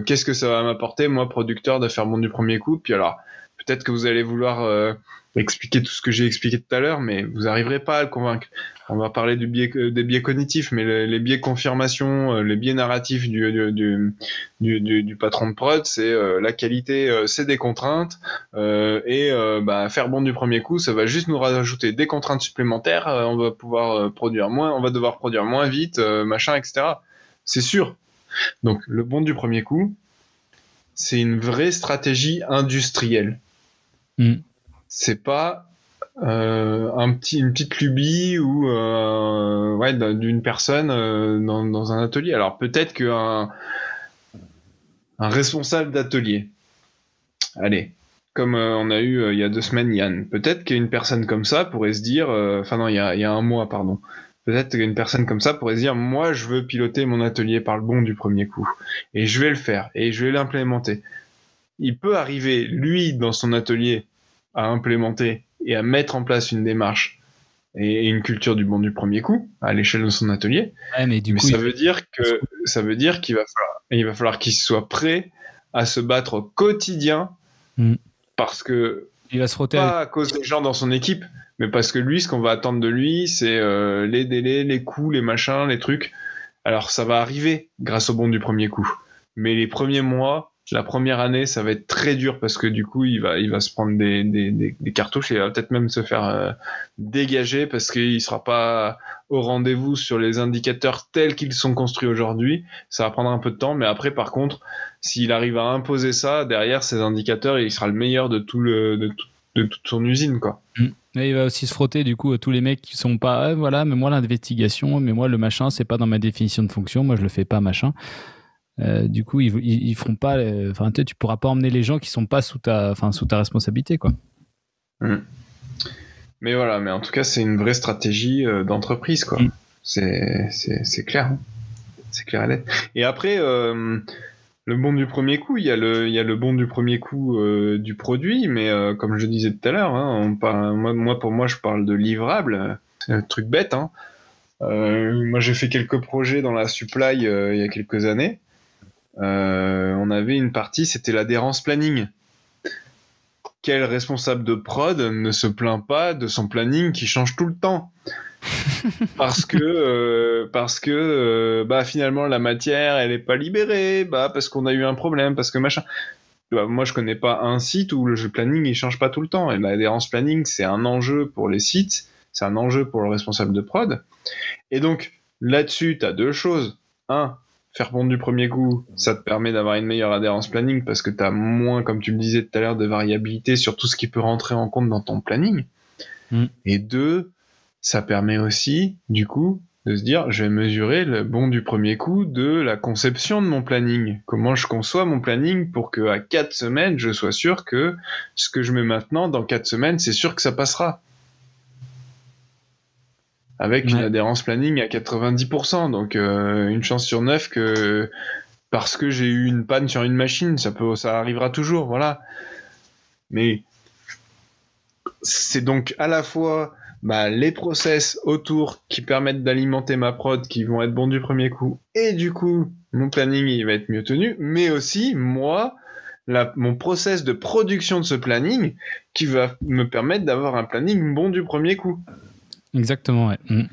Qu'est-ce que ça va m'apporter, moi, producteur, de faire bon du premier coup? Puis alors, peut-être que vous allez vouloir expliquer tout ce que j'ai expliqué tout à l'heure, mais vous n'arriverez pas à le convaincre. On va parler des biais cognitifs, mais les biais confirmation, les biais narratifs du patron de prod, c'est la qualité, c'est des contraintes, faire bon du premier coup, ça va juste nous rajouter des contraintes supplémentaires, on va pouvoir produire moins, on va devoir produire moins vite, machin, etc. C'est sûr. Donc le bon du premier coup, c'est une vraie stratégie industrielle. C'est pas une petite lubie ou d'une personne dans un atelier. Alors peut-être qu'un responsable d'atelier, allez, comme on a eu il y a 2 semaines Yann, peut-être qu'une personne comme ça pourrait se dire, il y a 1 mois, pardon. Peut-être qu'une personne comme ça pourrait se dire, moi je veux piloter mon atelier par le bon du premier coup. Et je vais le faire, et je vais l'implémenter. Il peut arriver, lui, dans son atelier, à implémenter et à mettre en place une démarche et une culture du bon du premier coup à l'échelle de son atelier. Ouais, mais ça veut dire qu'il va falloir qu'il soit prêt à se battre au quotidien parce que il va se frotter pas à cause des gens dans son équipe, mais parce que lui, ce qu'on va attendre de lui, c'est les délais, les coûts, les machins, les trucs. Alors ça va arriver grâce au bon du premier coup, mais les premiers mois, la première année, ça va être très dur parce que du coup, il va se prendre des cartouches et il va peut-être même se faire dégager parce qu'il sera pas au rendez-vous sur les indicateurs tels qu'ils sont construits aujourd'hui. Ça va prendre un peu de temps, mais après, par contre, s'il arrive à imposer ça, derrière ces indicateurs, il sera le meilleur de de toute son usine, quoi. Et il va aussi se frotter du coup tous les mecs qui sont pas voilà, mais moi l'investigation, mais moi le machin, c'est pas dans ma définition de fonction, moi je le fais pas machin. Du coup, ils feront pas. Enfin, tu pourras pas emmener les gens qui sont pas sous ta responsabilité, quoi. Mais voilà, mais en tout cas, c'est une vraie stratégie d'entreprise, quoi. C'est clair, hein. C'est clair et net. Et après, le bon du premier coup, il y a le bon du premier coup du produit, mais comme je disais tout à l'heure, hein, pour moi, je parle de livrable. C'est un truc bête, hein. Moi, j'ai fait quelques projets dans la supply il y a quelques années. On avait une partie, c'était l'adhérence planning. Quel responsable de prod ne se plaint pas de son planning qui change tout le temps? Parce que bah finalement la matière elle est pas libérée, bah parce qu'on a eu un problème, parce que machin. Bah, moi je connais pas un site où le planning il change pas tout le temps, et l'adhérence planning c'est un enjeu pour les sites, c'est un enjeu pour le responsable de prod. Et donc là-dessus tu as deux choses. Un, faire bon du premier coup, ça te permet d'avoir une meilleure adhérence planning parce que tu as moins, comme tu le disais tout à l'heure, de variabilité sur tout ce qui peut rentrer en compte dans ton planning. Et deux, ça permet aussi, du coup, de se dire, je vais mesurer le bon du premier coup de la conception de mon planning. Comment je conçois mon planning pour que à 4 semaines, je sois sûr que ce que je mets maintenant, dans 4 semaines, c'est sûr que ça passera. Avec une adhérence planning à 90%, donc une chance sur 9 que parce que j'ai eu une panne sur une machine, ça arrivera toujours, voilà. Mais c'est donc à la fois les process autour qui permettent d'alimenter ma prod qui vont être bons du premier coup, et du coup mon planning il va être mieux tenu, mais aussi moi mon process de production de ce planning qui va me permettre d'avoir un planning bon du premier coup. Exactement, ouais.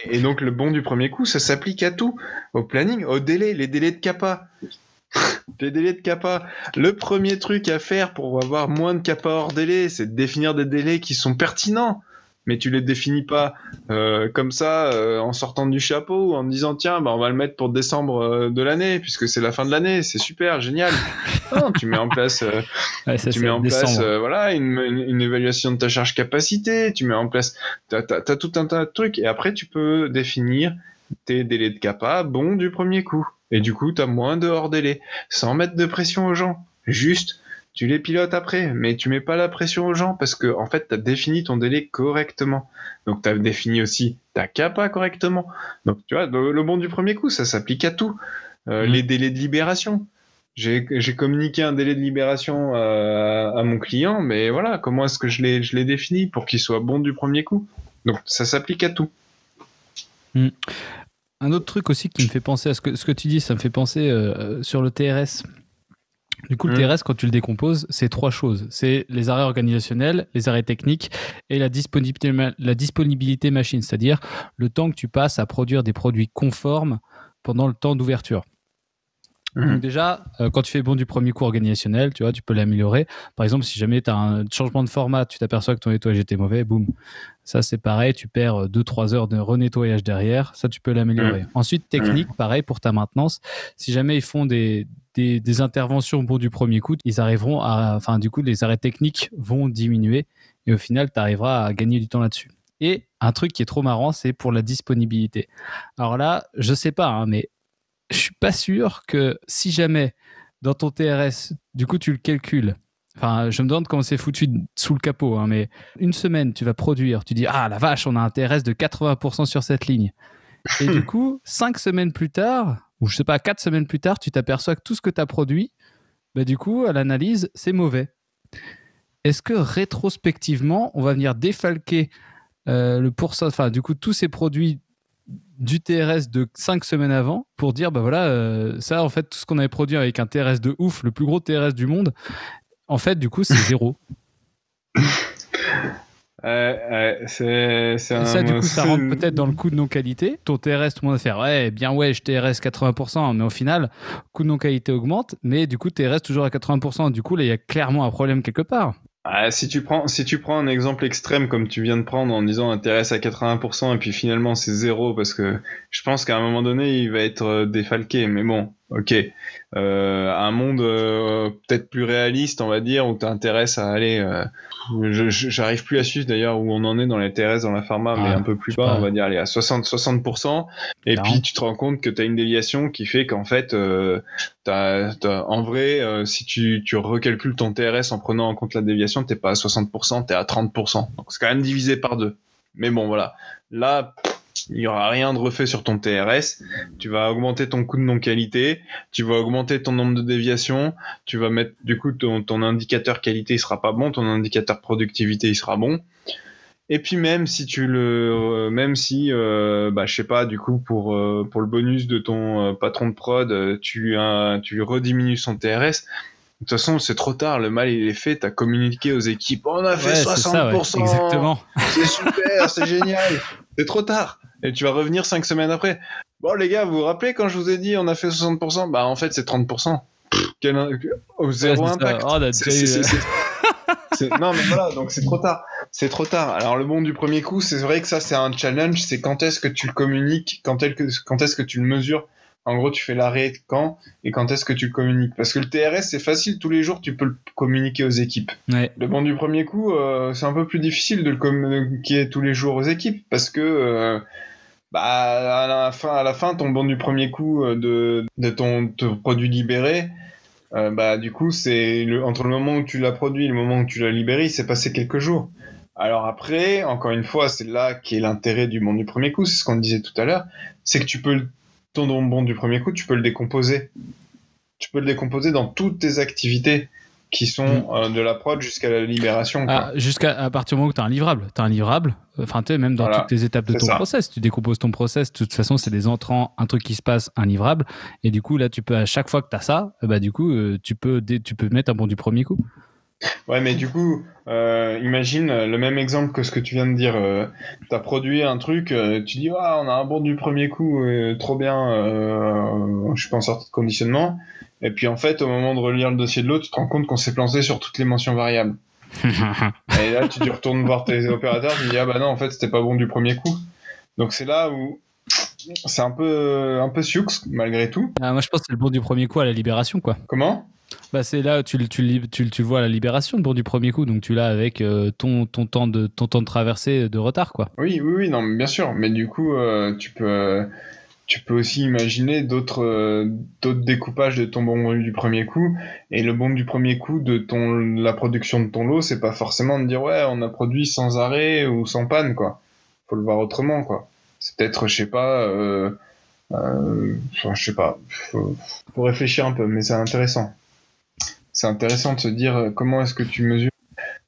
Et donc le bon du premier coup, ça s'applique à tout, au planning, aux délais, les délais de CAPA. Les délais de CAPA. Le premier truc à faire pour avoir moins de CAPA hors délai, c'est de définir des délais qui sont pertinents. Mais tu les définis pas comme ça en sortant du chapeau ou en disant tiens on va le mettre pour décembre de l'année puisque c'est la fin de l'année, c'est super génial. Non, tu mets en place voilà une évaluation de ta charge capacité, tu mets en place t'as tout un tas de trucs et après tu peux définir tes délais de CAPA bons du premier coup et du coup t'as moins de hors délai sans mettre de pression aux gens, juste tu les pilotes après, mais tu mets pas la pression aux gens parce que en fait t'as défini ton délai correctement. Donc t'as défini aussi ta CAPA correctement. Donc tu vois, le bon du premier coup, ça s'applique à tout. Les délais de libération. J'ai communiqué un délai de libération à mon client, mais voilà, comment est-ce que je l'ai défini pour qu'il soit bon du premier coup. Donc ça s'applique à tout. Un autre truc aussi qui me fait penser à ce que tu dis, ça me fait penser sur le TRS. Du coup, le TRS, quand tu le décomposes, c'est trois choses. C'est les arrêts organisationnels, les arrêts techniques et la disponibilité machine, c'est-à-dire le temps que tu passes à produire des produits conformes pendant le temps d'ouverture. Donc déjà, quand tu fais bon du premier coup organisationnel, tu vois, tu peux l'améliorer. Par exemple, si jamais tu as un changement de format, tu t'aperçois que ton nettoyage était mauvais, boum. Ça, c'est pareil, tu perds 2-3 heures de renettoyage derrière. Ça, tu peux l'améliorer. Ensuite, technique, pareil pour ta maintenance. Si jamais ils font des interventions bon du premier coup, ils arriveront enfin, du coup, les arrêts techniques vont diminuer et au final, tu arriveras à gagner du temps là-dessus. Et un truc qui est trop marrant, c'est pour la disponibilité. Alors là, je sais pas, hein, mais je suis pas sûr que si jamais dans ton TRS, du coup tu le calcules, enfin je me demande comment c'est foutu sous le capot, hein, mais une semaine tu vas produire, tu dis ah la vache on a un TRS de 80% sur cette ligne, et du coup 5 semaines plus tard, ou je sais pas 4 semaines plus tard, tu t'aperçois que tout ce que tu as produit, bah, du coup à l'analyse c'est mauvais. Est-ce que rétrospectivement on va venir défalquer le pourcentage, enfin du coup tous ces produits du TRS de 5 semaines avant pour dire bah voilà ça en fait tout ce qu'on avait produit avec un TRS de ouf, le plus gros TRS du monde, en fait du coup c'est zéro. C'est Et ça, du un. coup, ça rentre peut-être dans le coût de non-qualité. Ton TRS, tout le monde va faire ouais, bien ouais, je TRS 80%, mais au final, coût de non-qualité augmente, mais du coup, TRS toujours à 80%. Du coup, là, il y a clairement un problème quelque part. Si tu prends un exemple extrême comme tu viens de prendre en disant intéresse à 80% et puis finalement c'est zéro parce que je pense qu'à un moment donné il va être défalqué. Mais bon, ok. Un monde peut-être plus réaliste, on va dire, où t'intéresses à aller. J'arrive plus à suivre d'ailleurs où on en est dans les TRS dans la pharma, mais Ah, un peu plus je sais bas, on pas, va dire aller à 60%. Et puis 40. tu te rends compte que t'as une déviation qui fait qu'en fait en vrai, si tu recalcules ton TRS en prenant en compte la déviation, t'es pas à 60%, t'es à 30%. Donc c'est quand même divisé par deux. Mais bon, voilà. Là, il y aura rien de refait sur ton TRS. Tu vas augmenter ton coût de non-qualité, tu vas augmenter ton nombre de déviations, tu vas mettre, du coup, ton indicateur qualité, il sera pas bon, ton indicateur productivité, il sera bon. Et puis même si, je sais pas, du coup pour le bonus de ton patron de prod, tu rediminues son TRS. De toute façon, c'est trop tard, le mal il est fait. T'as communiqué aux équipes, on a fait Ouais, c'est ça, ouais, 60%, exactement. c'est super, c'est génial. C'est trop tard. Et tu vas revenir 5 semaines après. Bon les gars, vous vous rappelez quand je vous ai dit on a fait 60%? Bah en fait c'est 30%. Quel, Ouais, zéro c'est ça. Oh, impact. on a déjà eu. Non, mais voilà, donc c'est trop tard. C'est trop tard. Alors, le bon du premier coup, c'est vrai que ça, c'est un challenge. C'est quand est-ce que tu le communiques, quand est-ce que tu le mesures. En gros, tu fais l'arrêt quand et quand est-ce que tu le communiques. Parce que le TRS, c'est facile. Tous les jours, tu peux le communiquer aux équipes. Ouais. Le bon du premier coup, c'est un peu plus difficile de le communiquer tous les jours aux équipes. Parce que, à la fin, ton bon du premier coup de ton produit libéré, du coup, entre le moment où tu l'as produit et le moment où tu l'as libéré, il s'est passé quelques jours. Alors après, encore une fois, c'est là qu'est l'intérêt du bon du premier coup, c'est ce qu'on disait tout à l'heure, c'est que ton bon du premier coup, tu peux le décomposer. Tu peux le décomposer dans toutes tes activités qui sont de la prod jusqu'à la libération, quoi. Jusqu'à à partir du moment où tu as un livrable. Tu as un livrable, enfin, tu sais, même dans toutes Voilà, les étapes de c'est ton ça. process, tu décomposes ton process. De toute façon, c'est des entrants, un truc qui se passe, un livrable. Et du coup, là, tu peux, à chaque fois que tu as ça, du coup, tu peux mettre un bon du premier coup. Ouais, mais du coup, imagine le même exemple que ce que tu viens de dire. T'as produit un truc, tu dis, ah, on a un bon du premier coup, trop bien, je suis pas en sortie de conditionnement. Et puis en fait, au moment de relire le dossier de l'eau, tu te rends compte qu'on s'est planté sur toutes les mentions variables. Et là, tu retournes voir tes opérateurs, tu dis, ah bah non, en fait, c'était pas bon du premier coup. Donc c'est là où c'est un peu sioux, malgré tout. Moi, je pense que c'est le bon du premier coup à la libération, quoi. Comment? C'est là où tu le vois à la libération, le bon du premier coup. Donc, tu l'as avec ton temps de traversée de retard, quoi. Oui, non, mais bien sûr. Mais du coup, tu peux aussi imaginer d'autres découpages de ton bon du premier coup. Et le bon du premier coup de la production de ton lot, c'est pas forcément de dire ouais, on a produit sans arrêt ou sans panne, quoi. Faut le voir autrement, quoi. C'est peut-être, je sais pas, je sais pas. Faut réfléchir un peu, mais c'est intéressant. C'est intéressant de se dire comment est-ce que tu mesures,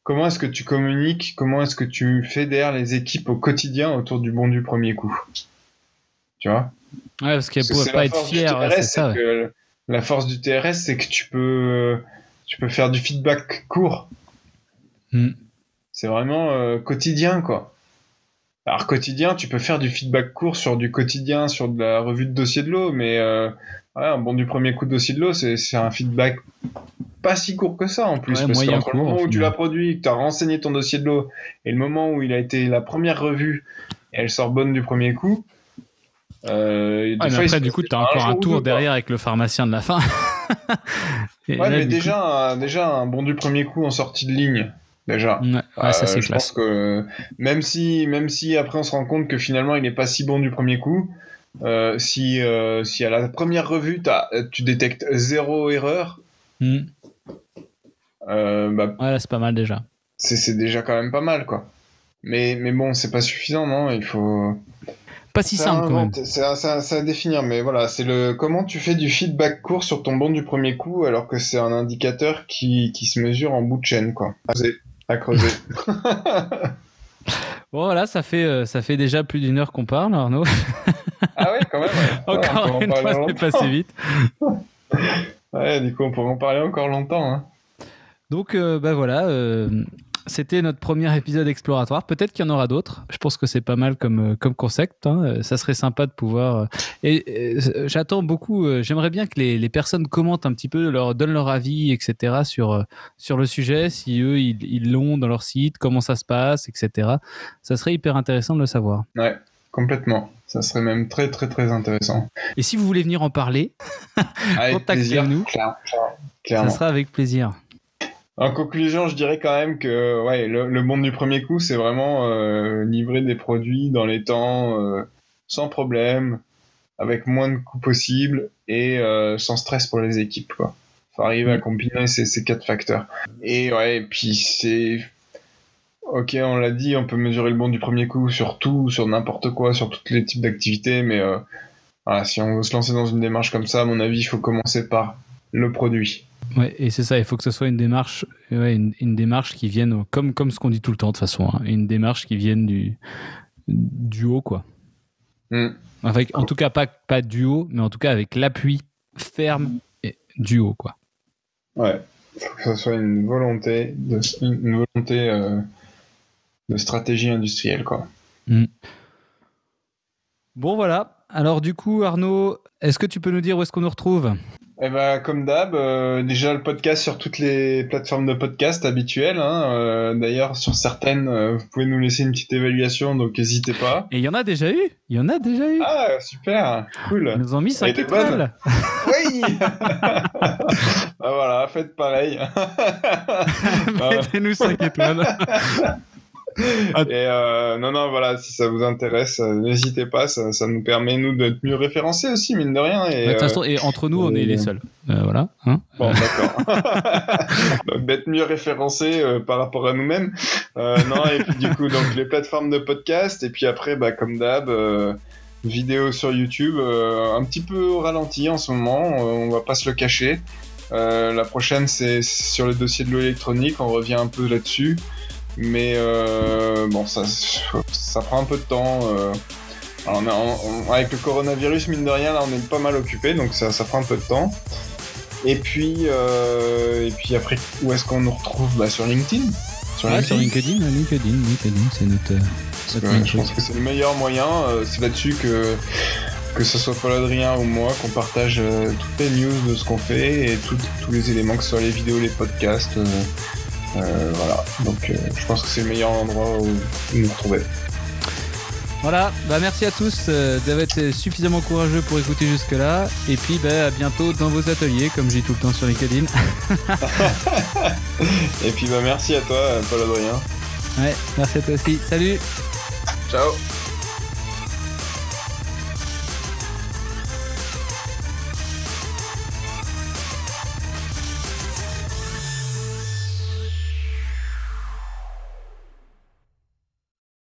comment est-ce que tu communiques, comment est-ce que tu fédères les équipes au quotidien autour du bon du premier coup. Tu vois? Ouais, parce qu'elle Parce que pourrait c'est pas la être force du fière, ouais, c'est TRS, c'est ça, ouais. que la force du TRS, c'est que tu peux faire du feedback court. Mm. C'est vraiment quotidien, quoi. Alors quotidien, tu peux faire du feedback court sur du quotidien, sur de la revue de dossier de l'eau, mais un bon du premier coup de dossier de l'eau, c'est un feedback pas si court que ça en plus, Ouais, parce moyen qu'entre le court, au moment où tu l'as final. produit, que tu as renseigné ton dossier de l'eau, et le moment où il a été la première revue, et elle sort bonne du premier coup, Ouais, des mais fois il se après, du passe coup, déjà t'as un encore un jour ou tour deux, quoi. derrière avec le pharmacien de la fin. Et Ouais, là, mais du coup, déjà un bon du premier coup en sortie de ligne, déjà. ouais, ça, c'est Je pense classe. que même si après on se rend compte que finalement il n'est pas si bon du premier coup, si à la première revue tu détectes zéro erreur, Mm. bah Ouais, là, c'est pas mal déjà. c'est déjà quand même pas mal, quoi. Mais bon, c'est pas suffisant, non? Il faut. Pas si C'est à simple, quand même. inventer, c'est à définir, mais voilà, c'est le comment tu fais du feedback court sur ton bon du premier coup alors que c'est un indicateur qui se mesure en bout de chaîne, quoi. À creuser. Bon, voilà, ça fait déjà plus d'une heure qu'on parle, Arnaud. Ah ouais, quand même, ouais. Ouais, on peut Encore en une parler fois, c'est passé longtemps. vite. Ouais, du coup, on pourrait en parler encore longtemps, hein. Donc, voilà. C'était notre premier épisode exploratoire. Peut-être qu'il y en aura d'autres. Je pense que c'est pas mal comme concept. Hein. Ça serait sympa de pouvoir. Et j'attends beaucoup. J'aimerais bien que les personnes commentent un petit peu, donnent leur avis, etc. sur le sujet. Si eux, ils l'ont dans leur site, comment ça se passe, etc. Ça serait hyper intéressant de le savoir. Ouais, complètement. Ça serait même très, très, très intéressant. Et si vous voulez venir en parler, contactez-nous. Clairement. Ça sera avec plaisir. En conclusion, je dirais quand même que le monde du premier coup, c'est vraiment livrer des produits dans les temps, sans problème, avec moins de coûts possible et sans stress pour les équipes, quoi. Faut arriver à combiner ces 4 facteurs. Et puis c'est... Ok, on l'a dit, on peut mesurer le monde du premier coup sur tout, sur n'importe quoi, sur tous les types d'activités, mais si on veut se lancer dans une démarche comme ça, à mon avis, il faut commencer par le produit. Ouais, et c'est ça, il faut que ce soit une démarche, une démarche qui vienne, comme ce qu'on dit tout le temps de toute façon, hein, une démarche qui vienne du haut, quoi. Avec, en tout cas, pas du haut, mais en tout cas avec l'appui ferme et du haut, quoi. Ouais, il faut que ce soit une volonté de stratégie industrielle, quoi. Bon, voilà. Alors, du coup, Arnaud, est-ce que tu peux nous dire où est-ce qu'on nous retrouve ? Eh ben, comme d'hab, déjà le podcast sur toutes les plateformes de podcast habituelles. Hein, d'ailleurs, sur certaines, vous pouvez nous laisser une petite évaluation, donc n'hésitez pas. Et il y en a déjà eu. Ah, super, cool. Ils nous ont mis 5 étoiles. Oui. Voilà, faites pareil. Mettez-nous 5 étoiles. Et non, voilà, si ça vous intéresse, n'hésitez pas, ça nous permet, nous, d'être mieux référencés aussi, mine de rien. Et, de toute façon, et entre nous, on est les seuls. Voilà. Hein, bon, d'accord. Donc, d'être mieux référencés par rapport à nous-mêmes. Non, et puis du coup, donc les plateformes de podcast, et puis après, comme d'hab, vidéo sur YouTube, un petit peu au ralenti en ce moment, on va pas se le cacher. La prochaine, c'est sur le dossier de l'eau électronique, on revient un peu là-dessus. Mais bon, ça prend un peu de temps. Alors avec le coronavirus, mine de rien, là, on est pas mal occupé, donc ça prend un peu de temps. Et puis après, où est-ce qu'on nous retrouve ? Sur LinkedIn. Sur LinkedIn, c'est notre je pense que c'est le meilleur moyen. C'est là-dessus que ce soit Paul Adrien ou moi, qu'on partage toutes les news de ce qu'on fait et tous les éléments, que ce soit les vidéos, les podcasts. Voilà, donc je pense que c'est le meilleur endroit où nous retrouver. Voilà, merci à tous d'avoir été suffisamment courageux pour écouter jusque-là. Et puis à bientôt dans vos ateliers, comme je dis tout le temps sur LinkedIn. Et puis merci à toi, Paul Adrien. Ouais, merci à toi aussi. Salut. Ciao.